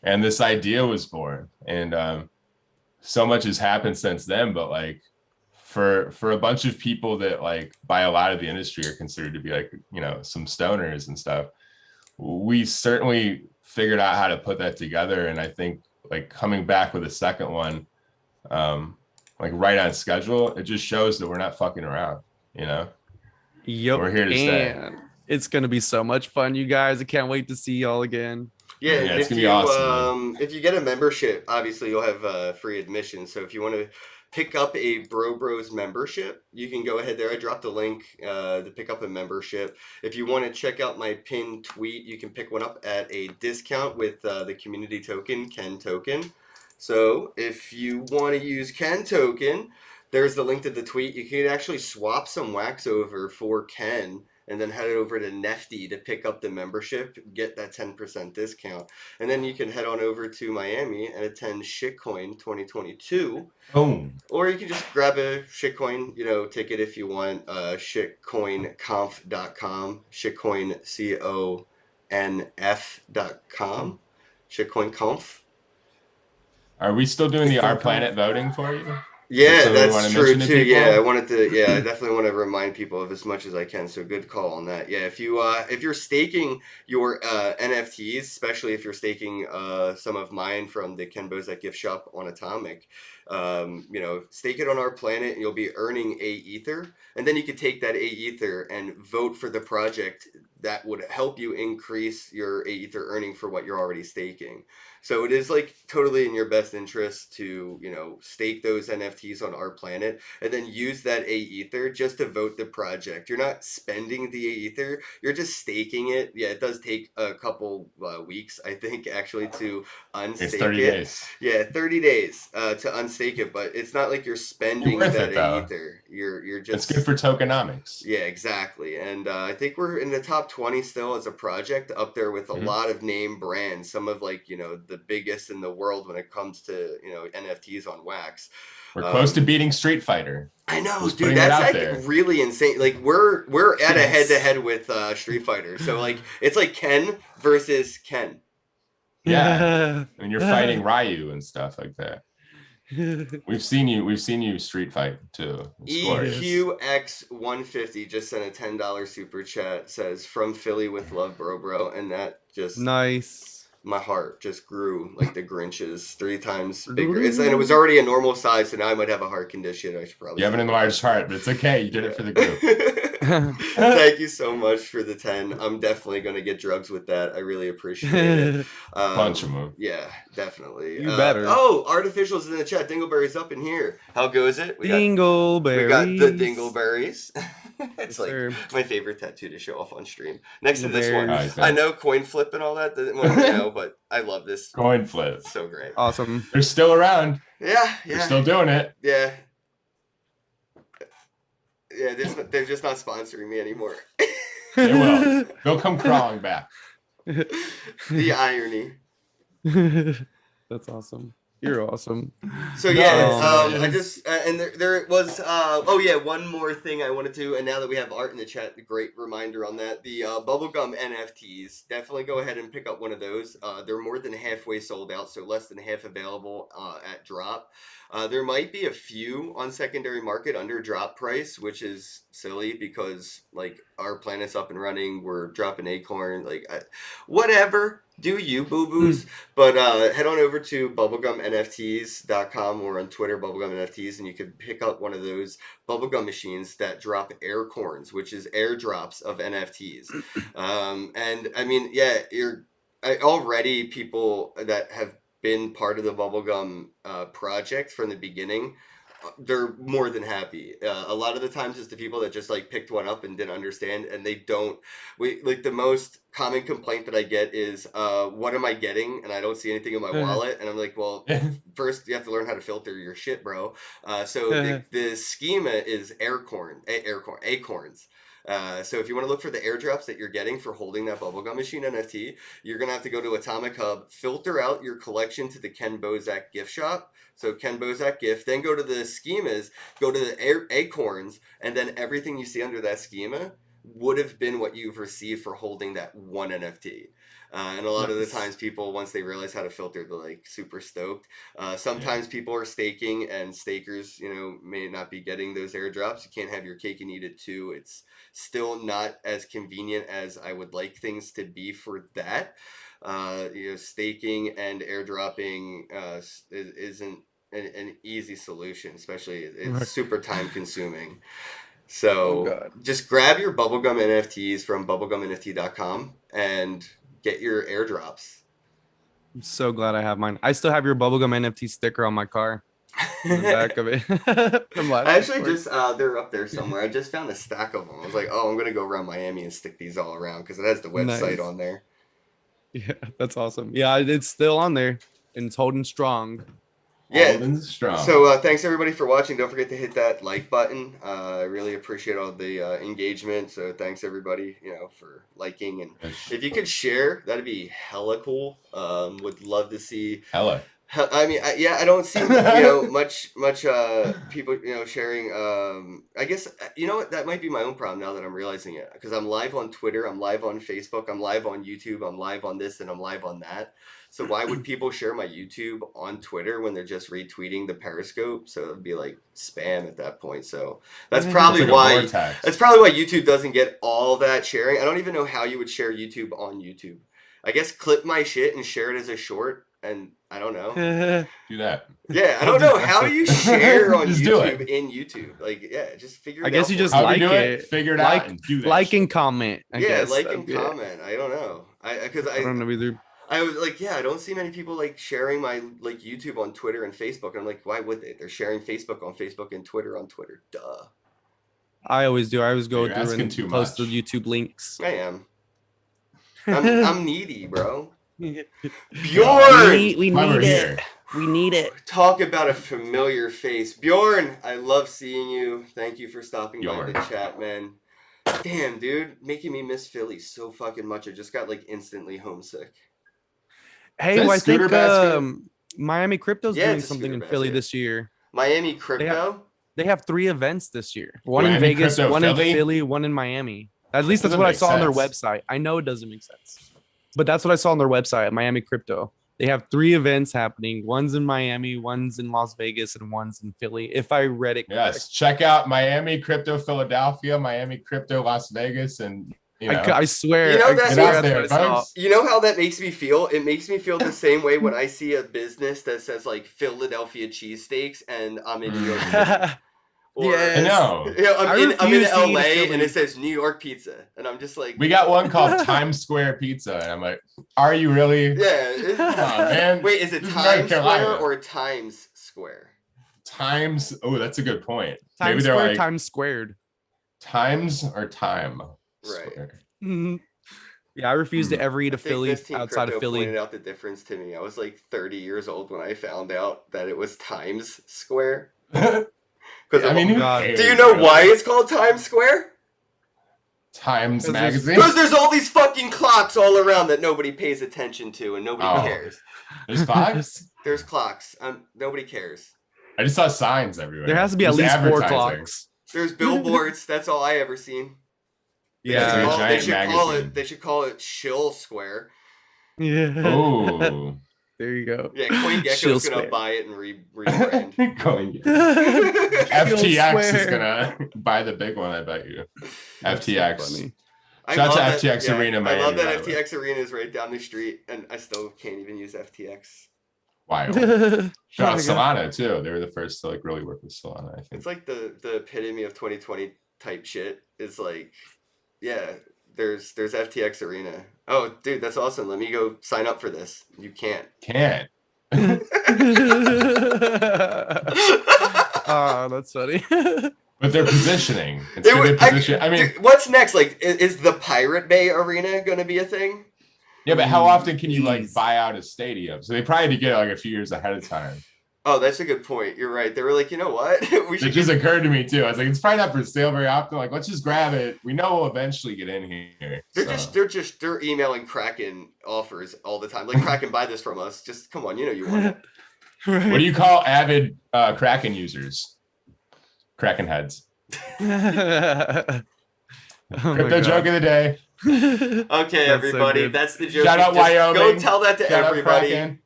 And this idea was born. And so much has happened since then, but like for a bunch of people that like by a lot of the industry are considered to be like, you know, some stoners and stuff, we certainly figured out how to put that together. And I think like coming back with a second one, like right on schedule, it just shows that we're not fucking around, you know? Yep. We're here to stay. And it's gonna be so much fun, you guys. I can't wait to see y'all again. Yeah, Yeah, and it's if gonna be you awesome, if you get a membership, obviously you'll have free admission. So if you want to pick up a Bro Bros membership, you can go ahead there. I dropped a link to pick up a membership. If you want to check out my pinned tweet, you can pick one up at a discount with the community token, Kenn token. So if you want to use Kenn token, there's the link to the tweet. You can actually swap some wax over for Kenn and then head over to Nefty to pick up the membership, get that 10% discount. And then you can head on over to Miami and attend Shitcoin 2022. Boom. Or you can just grab a Shitcoin, you know, ticket if you want, shitcoinconf.com, shitcoinconf.com, shitcoinconf. Are we still doing the Our Planet voting for you? Yeah, So we wanna that's true mention to too. Yeah, people? I wanted to. Yeah, I definitely want to remind people of as much as I can. So good call on that. Yeah, if you're staking your NFTs, especially if you're staking some of mine from the Kenn Bosak gift shop on Atomic, you know, stake it on Our Planet, and you'll be earning a ether, and then you could take that a ether and vote for the project that would help you increase your a ether earning for what you're already staking. So it is like totally in your best interest to, you know, stake those NFTs on Our Planet and then use that A Ether just to vote the project. You're not spending the A Ether, you're just staking it. Yeah, it does take a couple weeks, I think, actually to unstake It's 30 it. days. Yeah, 30 days to unstake it, but it's not like you're spending worth that it, A though. Ether. You're It's just good for tokenomics. yeah, exactly. And I think we're in the top 20 still as a project, up there with a Mhm. lot of name brands, some of like, you know, the biggest in the world when it comes to, you know, NFTs on wax. We're close to beating Street Fighter. I know, Just dude, putting it that's out like there. really insane. Like we're at a Yes. head to head with Street Fighter. So like it's like Kenn versus Kenn. Yeah. I mean, you're fighting Ryu and stuff like that. We've seen you street fight too. It's glorious. EQX150 just sent a $10 super chat, says from Philly with love, bro, and that just Nice. my heart just grew like the Grinch's 3 times bigger. And it was already a normal size, so now I might have a heart condition. I should probably. You have an enlarged heart, but it's okay. You did it for the group. Thank you so much for the 10. I'm definitely gonna get drugs with that. I really appreciate it. Bunch of them. Yeah, definitely. You better. Oh, Artificial's in the chat. Dingleberry's up in here. How goes it? We got Dingleberries. the Dingleberries. It's Yes, like sir. my favorite tattoo to show off on stream. Next to this one, Dingleberries. I know coin flip and all that. Well, you know, but I love this. Coin flip. It's so great. Awesome. They're still around. Yeah, They're yeah, still doing it. yeah. Yeah, they're just not sponsoring me anymore. They will. They'll come crawling back. The irony. That's awesome. You're awesome. So yeah, No, I just and there was oh yeah, one more thing I wanted to, and now that we have Art in the chat, a great reminder on that. The bubblegum NFTs, definitely go ahead and pick up one of those. They're more than halfway sold out, so less than half available at drop. There might be a few on secondary market under drop price, which is silly because like Our Planet's up and running, we're dropping Acorn, like whatever. Do you, boo-boos. But head on over to bubblegumnfts.com or on Twitter, bubblegumnfts, and you can pick up one of those bubblegum machines that drop aircorns, which is airdrops of NFTs. And I mean, yeah, already people that have been part of the bubblegum project from the beginning, they're more than happy. A lot of the times it's the people that just like picked one up and didn't understand, and they don't. Like the most common complaint that I get is, "What am I getting?" And I don't see anything in my wallet, and I'm like, "Well, first you have to learn how to filter your shit, bro." So the schema is acorns. So if you want to look for the airdrops that you're getting for holding that bubblegum machine NFT, you're going to have to go to Atomic Hub, filter out your collection to the Kenn Bosak gift shop. So Kenn Bosak gift, then go to the schemas, go to the acorns, and then everything you see under that schema, would have been what you've received for holding that one NFT. And a lot of the times people, once they realize how to filter, they're like super stoked. Sometimes people are staking, and stakers, may not be getting those airdrops. You can't have your cake and eat it too. It's still not as convenient as I would like things to be for that. Staking and airdropping isn't an easy solution, especially it's super time consuming. So just grab your bubblegum NFTs from bubblegumnft.com and get your airdrops. I'm so glad I have mine. I still have your bubblegum NFT sticker on my car. In the back of it. I actually they're up there somewhere. I just found a stack of them. I was like, oh, I'm going to go around Miami and stick these all around because it has the website on there. Yeah, that's awesome. Yeah, it's still on there and it's holding strong. Yeah. Strong. So thanks everybody for watching. Don't forget to hit that like button. I really appreciate all the engagement. So thanks everybody, for liking, and if you could share, that'd be hella cool. Would love to see. Hella. I mean, I don't see much people sharing. I guess what, that might be my own problem now that I'm realizing it, because I'm live on Twitter, I'm live on Facebook, I'm live on YouTube, I'm live on this, and I'm live on that. So why would people share my YouTube on Twitter when they're just retweeting the Periscope? So it'd be like spam at that point. So that's probably why YouTube doesn't get all that sharing. I don't even know how you would share YouTube on YouTube. I guess clip my shit and share it as a short. And I don't know. Do that. Yeah, I don't know. How do you share on YouTube in YouTube? Like, just figure it out. I guess you just like it. Figure it out and do that. Like and comment. I guess. Like and comment. I don't know. I don't know either. I was like, I don't see many people like sharing my like YouTube on Twitter and Facebook. And I'm like, why would they? They're sharing Facebook on Facebook and Twitter on Twitter. Duh. I always do. I always go through and post the YouTube links. I am. I'm needy, bro. Bjorn! We need it. We need it. Talk about a familiar face. Bjorn, I love seeing you. Thank you for stopping by the chat, man. Damn, dude. Making me miss Philly so fucking much. I just got like instantly homesick. Hey, I think Miami Crypto's doing something in Philly this year. Miami Crypto? They have 3 events this year. One in Vegas, one in Philly, one in Miami. At least that's what I saw on their website. I know it doesn't make sense, but that's what I saw on their website, Miami Crypto. They have 3 events happening. One's in Miami, one's in Las Vegas, and one's in Philly. If I read it correctly. Yes, check out Miami Crypto Philadelphia, Miami Crypto Las Vegas, and I swear. You know how that makes me feel? It makes me feel the same way when I see a business that says like Philadelphia cheesesteaks and I'm in New York City. I know. I'm in LA and it says New York pizza. And I'm just like, we got one called Times Square Pizza. And I'm like, are you really? Yeah. Come on, man. Wait, is it Times Square or Times Square? Times. Oh, that's a good point. Maybe they're like Times Squared. Times or time. Right. Yeah, I refuse to ever eat a Philly outside of Philly. Pointed out the difference to me. I was like 30 years old when I found out that it was Times Square. Because do you know why it's called Times Square? Times Magazine. Because there's all these fucking clocks all around that nobody pays attention to and nobody cares. There's clocks? There's clocks. Nobody cares. I just saw signs everywhere. There has to be at least 4 clocks. There's billboards. That's all I ever seen. Yeah, they should call it Shill Square. Yeah. Oh. There you go. Yeah, CoinGecko's gonna buy it and rebrand. FTX is gonna buy the big one, I bet you. FTX. So shout out to FTX Arena, Miami. I love that FTX Arena is right down the street, and I still can't even use FTX. Wild. Shout out Solana too. They were the first to like really work with Solana, I think. It's like the epitome of 2020 type shit. It's like, yeah, there's FTX Arena. Oh, dude, that's awesome. Let me go sign up for this. You can't. Oh, that's funny. But they're positioning. It's good position. I mean, dude, what's next? Like, is the Pirate Bay Arena going to be a thing? Yeah, but how often can you like buy out a stadium? So they probably had to get it like a few years ahead of time. Oh, that's a good point. You're right. They were like, you know what? It just occurred to me too. I was like, it's probably not for sale very often. Like, let's just grab it. We know we'll eventually get in here. They're emailing Kraken offers all the time. Like, Kraken, buy this from us. Just come on, you want it. Right. What do you call avid Kraken users? Kraken heads. Oh my Crypto joke God. of the day. Okay, That's so everybody, good. that's the joke. Shout out Just Wyoming. Go tell that to Shout out everybody. Kraken.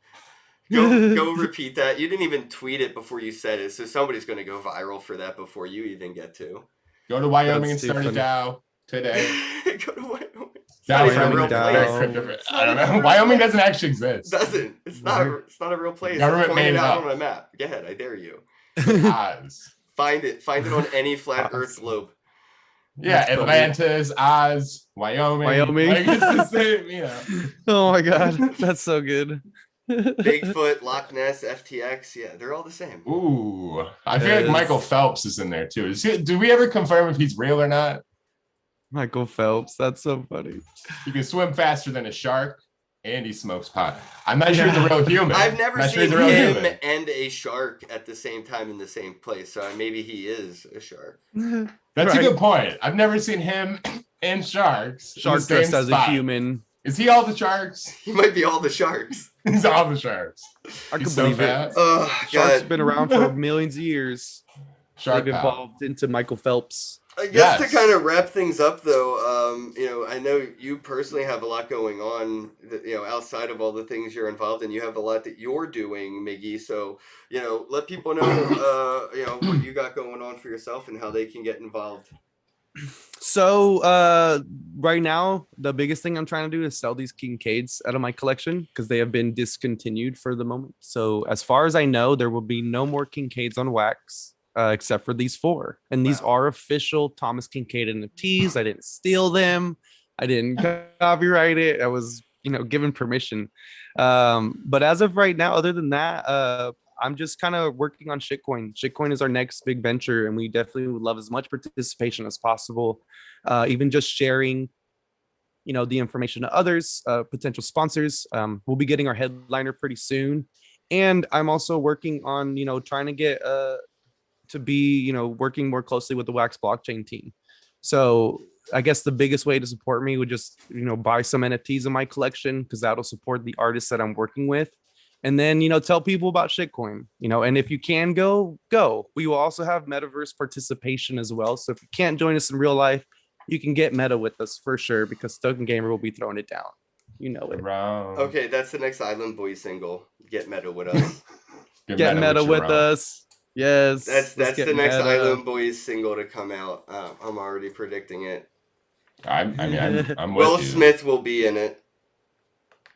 Go repeat that. You didn't even tweet it before you said it, so somebody's going to go viral for that before you even get to. Go to Wyoming That's and too start a funny. DAO today. Go to Wyoming. It's DAO not even a friendly real DAO. place. I don't not even a know. real Wyoming place. doesn't actually exist. Doesn't. It's not. It's not a real place. Government Point made it it out up. on a map. Go ahead. I dare you. Oz. Find it. Find it on any flat Earth Awesome. globe. Yeah, That's funny. Atlantis, Oz, Wyoming. Wyoming. Like, it's the same, you know. Oh my God, that's so good. Bigfoot, Loch Ness, FTX. Yeah, they're all the same. Ooh, I feel like Yes. Michael Phelps is in there too. Do we ever confirm if he's real or not? Michael Phelps, that's so funny. He can swim faster than a shark, and he smokes pot. I'm not sure he's a real human. I've never Not sure seen he's a real him human. and a shark at the same time in the same place. So maybe he is a shark. That's a Right. good point. I've never seen him and sharks. in the Shark same dressed as a spot. human. Is he all the sharks? He might be all the sharks. He's all the sharks. I He's can so believe it. fast. Oh, Sharks God. been around for millions of years. Shark They've pal. evolved into Michael Phelps. I guess Yes. to kind of wrap things up, though, I know you personally have a lot going on, outside of all the things you're involved in. You have a lot that you're doing, Miggy. So, let people know, what you got going on for yourself and how they can get involved. So right now, the biggest thing I'm trying to do is sell these Kincaids out of my collection because they have been discontinued for the moment. So as far as I know, there will be no more Kincaids on wax. Except for these 4, and these are official Thomas Kincaid NFTs. I didn't steal them. I didn't copyright it. I was, given permission. But as of right now, other than that, I'm just kind of working on shitcoin. Shitcoin is our next big venture, and we definitely would love as much participation as possible. Even just sharing, the information to others, potential sponsors. We'll be getting our headliner pretty soon, and I'm also working on, trying to get to be, working more closely with the Wax blockchain team. So I guess the biggest way to support me would just, buy some NFTs in my collection because that'll support the artists that I'm working with. And then, tell people about shitcoin, and if you can go. We will also have metaverse participation as well. So if you can't join us in real life, you can get meta with us for sure because Token Gamer will be throwing it down. You know it. Wrong. Okay, that's the next Island Boys single. Get meta with us. Get meta with us. Yes. That's let's get the next meta. Island Boys single to come out. I'm already predicting it. I'm with Will you. Smith will be in it.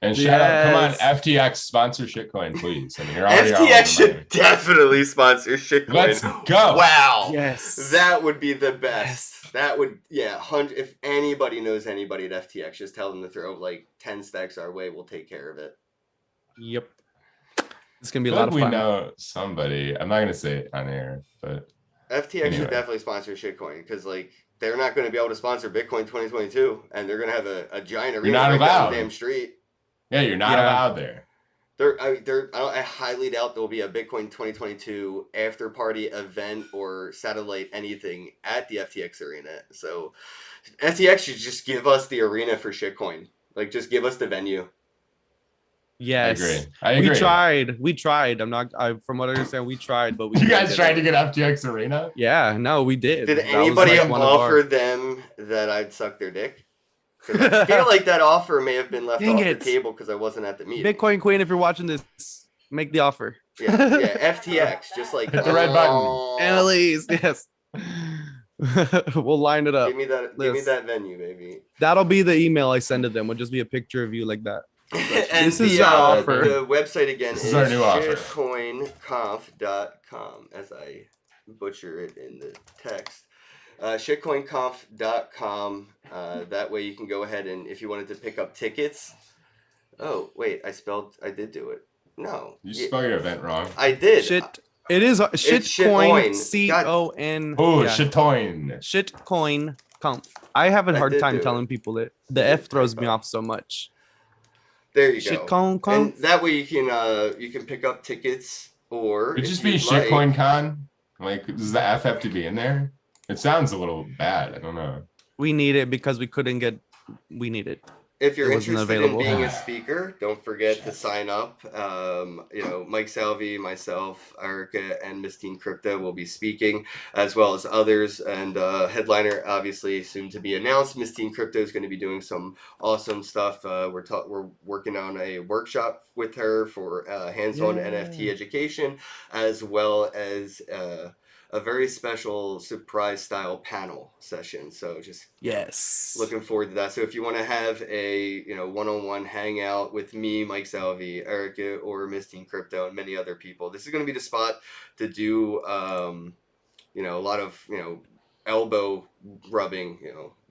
And shout out, come on, Yes. FTX sponsor shitcoin, please. I mean, you're already all over FTX the money. should definitely sponsor shitcoin. Let's go. Wow. Yes. That would be the best. That would, if anybody knows anybody at FTX, just tell them to throw like 10 stacks our way. We'll take care of it. Yep. It's gonna be I a feel lot like of we fun. know somebody. I'm not gonna say it on air, but FTX Anyway. should definitely sponsor shitcoin because they're not going to be able to sponsor Bitcoin 2022, and they're going to have a giant arena not right down allowed. the damn street. yeah, you're not Yeah. allowed there. I highly doubt there will be a Bitcoin 2022 after party event or satellite anything at the FTX arena. So FTX should just give us the arena for shitcoin. Just give us the venue. Yes. I agree. We tried. From what I understand, we tried, but we You couldn't guys get tried it. to get FTX Arena? Yeah, no, we did. Did That was, anybody like, one of our- offer them that I'd suck their dick? 'Cause I feel like that offer may have been left Dang off it. the table because I wasn't at the meeting. Bitcoin Queen, if you're watching this, make the offer. Yeah, FTX, just like Hit the red button. Annalise, yes. We'll line it up. Give me Liz. that venue, baby. That'll be the email I send to them. Will just be a picture of you like that. And This is our offer. The website again This is is our new offer. shitcoinconf.com, as I butcher it in the text. Shitcoinconf.com. That way you can go ahead and if you wanted to pick up tickets. Oh wait, I did do it. No, You spell your event wrong. I did. Shit. It is shitcoin. shitcoin. CON. Oh, yeah. shitoin. Shitcoin conf. I have a I hard did time do telling it. people it. The I did F throws type me out. off so much. There you go. Shitcoin And conf. that way you can pick up tickets or Would it if just be you'd like- shitcoin con? Does the F have to be in there? It sounds a little bad. I don't know. We need it because we couldn't get. We need it. If you're It wasn't interested available. in being a speaker, don't forget to sign up. Mike Salvi, myself, Erica, and Miss Teen Crypto will be speaking, as well as others. And headliner, obviously, soon to be announced. Miss Teen Crypto is going to be doing some awesome stuff. We're working on a workshop with her for hands-on NFT education, as well as a very special surprise style panel session. So just Yes. looking forward to that. So if you want to have a one-on-one hangout with me, Mike Salvi, Erica, or Miss Teen Crypto, and many other people, this is going to be the spot to do a lot of elbow rubbing,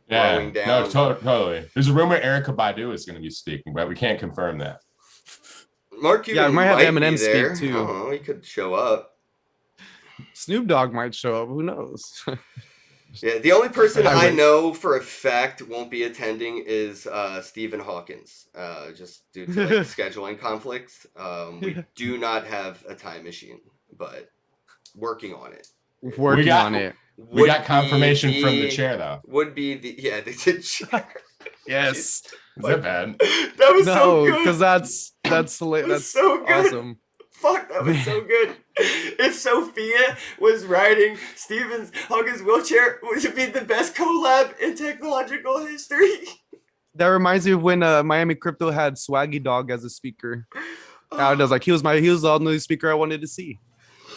throwing down. No, totally. There's a rumor Erica Badu is going to be speaking, but we can't confirm that. Mark Cuban Yeah, we might have be Eminem speak, there. too. He could show up. Snoop Dogg might show up. Who knows? Yeah, the only person I I would- know for a fact won't be attending is Stephen Hawkins, just due to scheduling conflicts. We do not have a time machine, but working on it. Working on it. We got confirmation from the chair, though. Would be the the chair. Yes. Is that bad? That was so No, good. because that's That's that's so good. awesome. Fuck, that was so good. If Sophia was riding Stephen Hawkins' wheelchair, would it be the best collab in technological history? That reminds me of when Miami Crypto had Swaggy Dog as a speaker. I was like, he was the only speaker I wanted to see,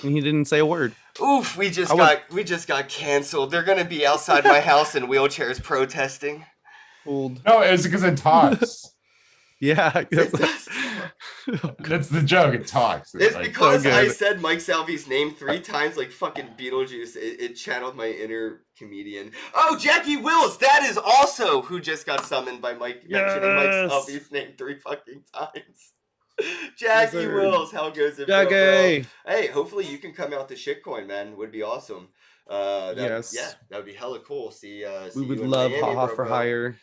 and he didn't say a word. Oof, we just got canceled. They're gonna be outside my house in wheelchairs protesting. Old. No, it's because it talks. Yeah. That's the joke. It talks. It's like, because so I good. said Mike Salvi's name 3 times like fucking Beetlejuice. It channeled my inner comedian. Oh, Jackie Wills! That is also who just got summoned by Mike mentioning Mike Yes. Salvi's name 3 fucking times. Jackie sir. Wills, how goes it, bro? Jackie. Hey, hopefully you can come out to shitcoin, man. Would be awesome. Yes. Yeah, that would be hella cool. See We you would in love Miami, haha bro, for bro. hire.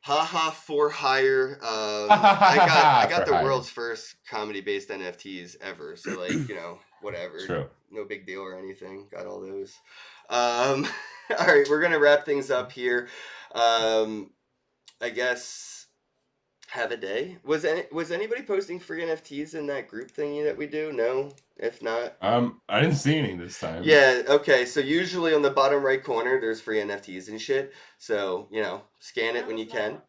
Haha for hire. I got For the hire. world's first comedy-based NFTs ever. So like, whatever. True. No big deal or anything. Got all those. All right, we're gonna wrap things up here. I guess have a day. Was anybody posting free NFTs in that group thingy that we do? No. If not, I didn't see any this time. yeah, okay. So usually on the bottom right corner, there's free NFTs and shit. So scan it when you can.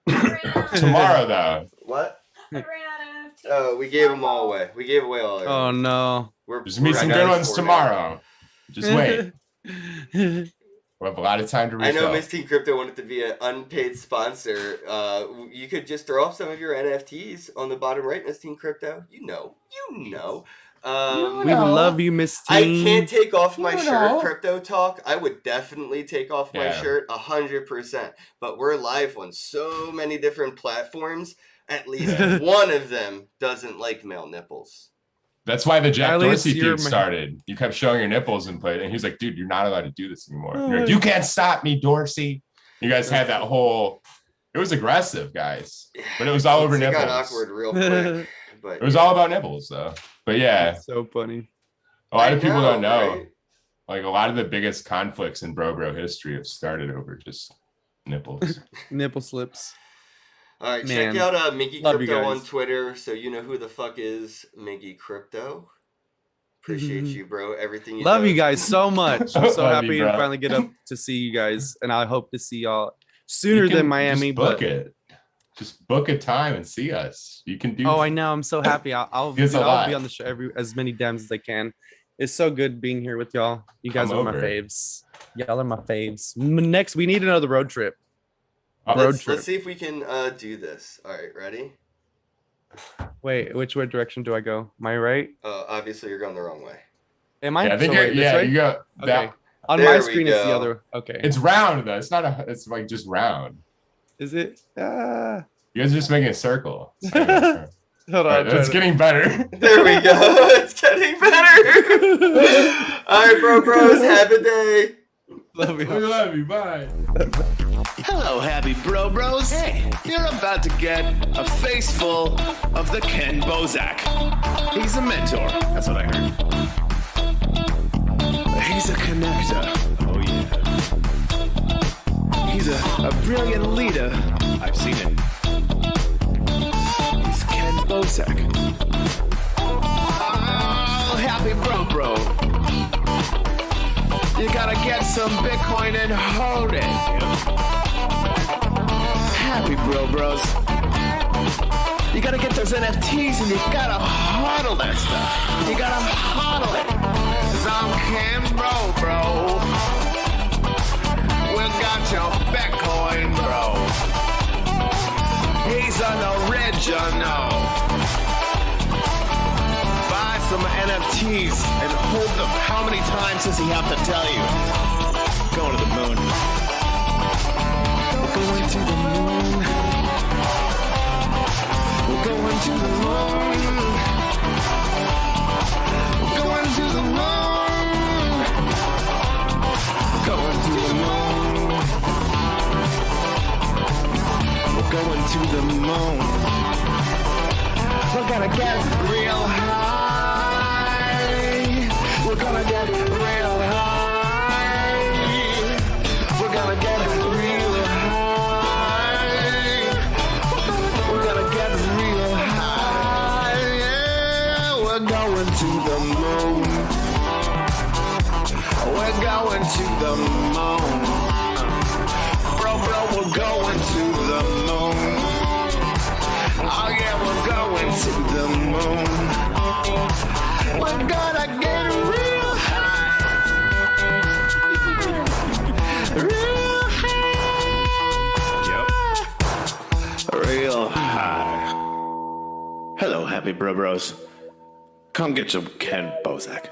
Tomorrow though. What? I ran out of NFTs. Oh, we gave them all away. We gave away all. Oh no. There's gonna be some good ones tomorrow. Just wait. We'll have a lot of time to I know refill. Miss Teen Crypto wanted to be an unpaid sponsor. You could just throw off some of your NFTs on the bottom right, Miss Teen Crypto. You know. We love you, Miss I Teen. can't take off my No, shirt, no. Crypto Talk. I would definitely take off my Yeah. shirt 100%. But we're live on so many different platforms. At least one of them doesn't like male nipples. That's why the Jack At least Dorsey you're feud ma- started. You kept showing your nipples and played, and he's like, "Dude, you're not allowed to do this anymore." Oh, You're like, you can't stop me, Dorsey. You guys had that whole. It was aggressive, guys, but it was all over It nipples. got awkward real quick. But It was all about nipples, though. But yeah, So funny. a lot of I people don't know. right? Like a lot of the biggest conflicts in bro history have started over just nipples. Nipple slips. All right, Man. check out Mickey Love you Crypto on guys. Twitter so you know who the fuck is Mickey Crypto. Appreciate you, bro. Everything you Love do. you guys so much. I'm so Love happy you, to bro. finally get up to see you guys, and I hope to see y'all sooner You can than Miami. just book But it. Just book a time and see us. You can do. oh, I know. I'm so happy. I'll It's dude, a I'll lot. be on the show as many times as I can. It's so good being here with y'all. You guys Come are my over. faves. Y'all are my faves. Next, we need another road trip. Oh, road Let's trip. see if we can do this. All right, ready? Wait, which way direction do I go? Am I right? Obviously, you're going the wrong way. Am I? Yeah, I think So you're, wait, this yeah, way? you go. Okay. That, On There my we screen, it's the go. other. Okay. it's round though. It's not a. It's like just round. Is it? You guys are just making a circle. All Hold on. right, I'm that's trying getting better. There we go. It's getting better. All right, bros. Have a day. to- Love We you. love you. Bye. Hello, happy bros. Hey, you're about to get a face full of the Kenn Bosak. He's a mentor. That's what I heard. He's a connector. Oh, yeah. He's a brilliant leader. I've seen it. Bosak. Oh, happy bro. You gotta get some Bitcoin and hold it. Happy bros. You gotta get those NFTs and you gotta hodl that stuff. You gotta hodl it. 'Cause I'm Kenn, bro. We got your Bitcoin, bro. He's an original. Buy some NFTs and hold them. How many times does he have to tell you? Going to the moon. We're going to the moon. We're going to the moon. We're going to the moon. Going to the moon. We're going to the moon. We're gonna get real high. We're gonna get real high. We're gonna get real high. We're gonna get real high. Yeah, we're going to the moon. We're going to the moon. Bro, we're going to the moon. Oh yeah, we're going to the moon. We're gonna get real high. Real high. Real high. Hello, happy bros. Come get your Kenn Bosak.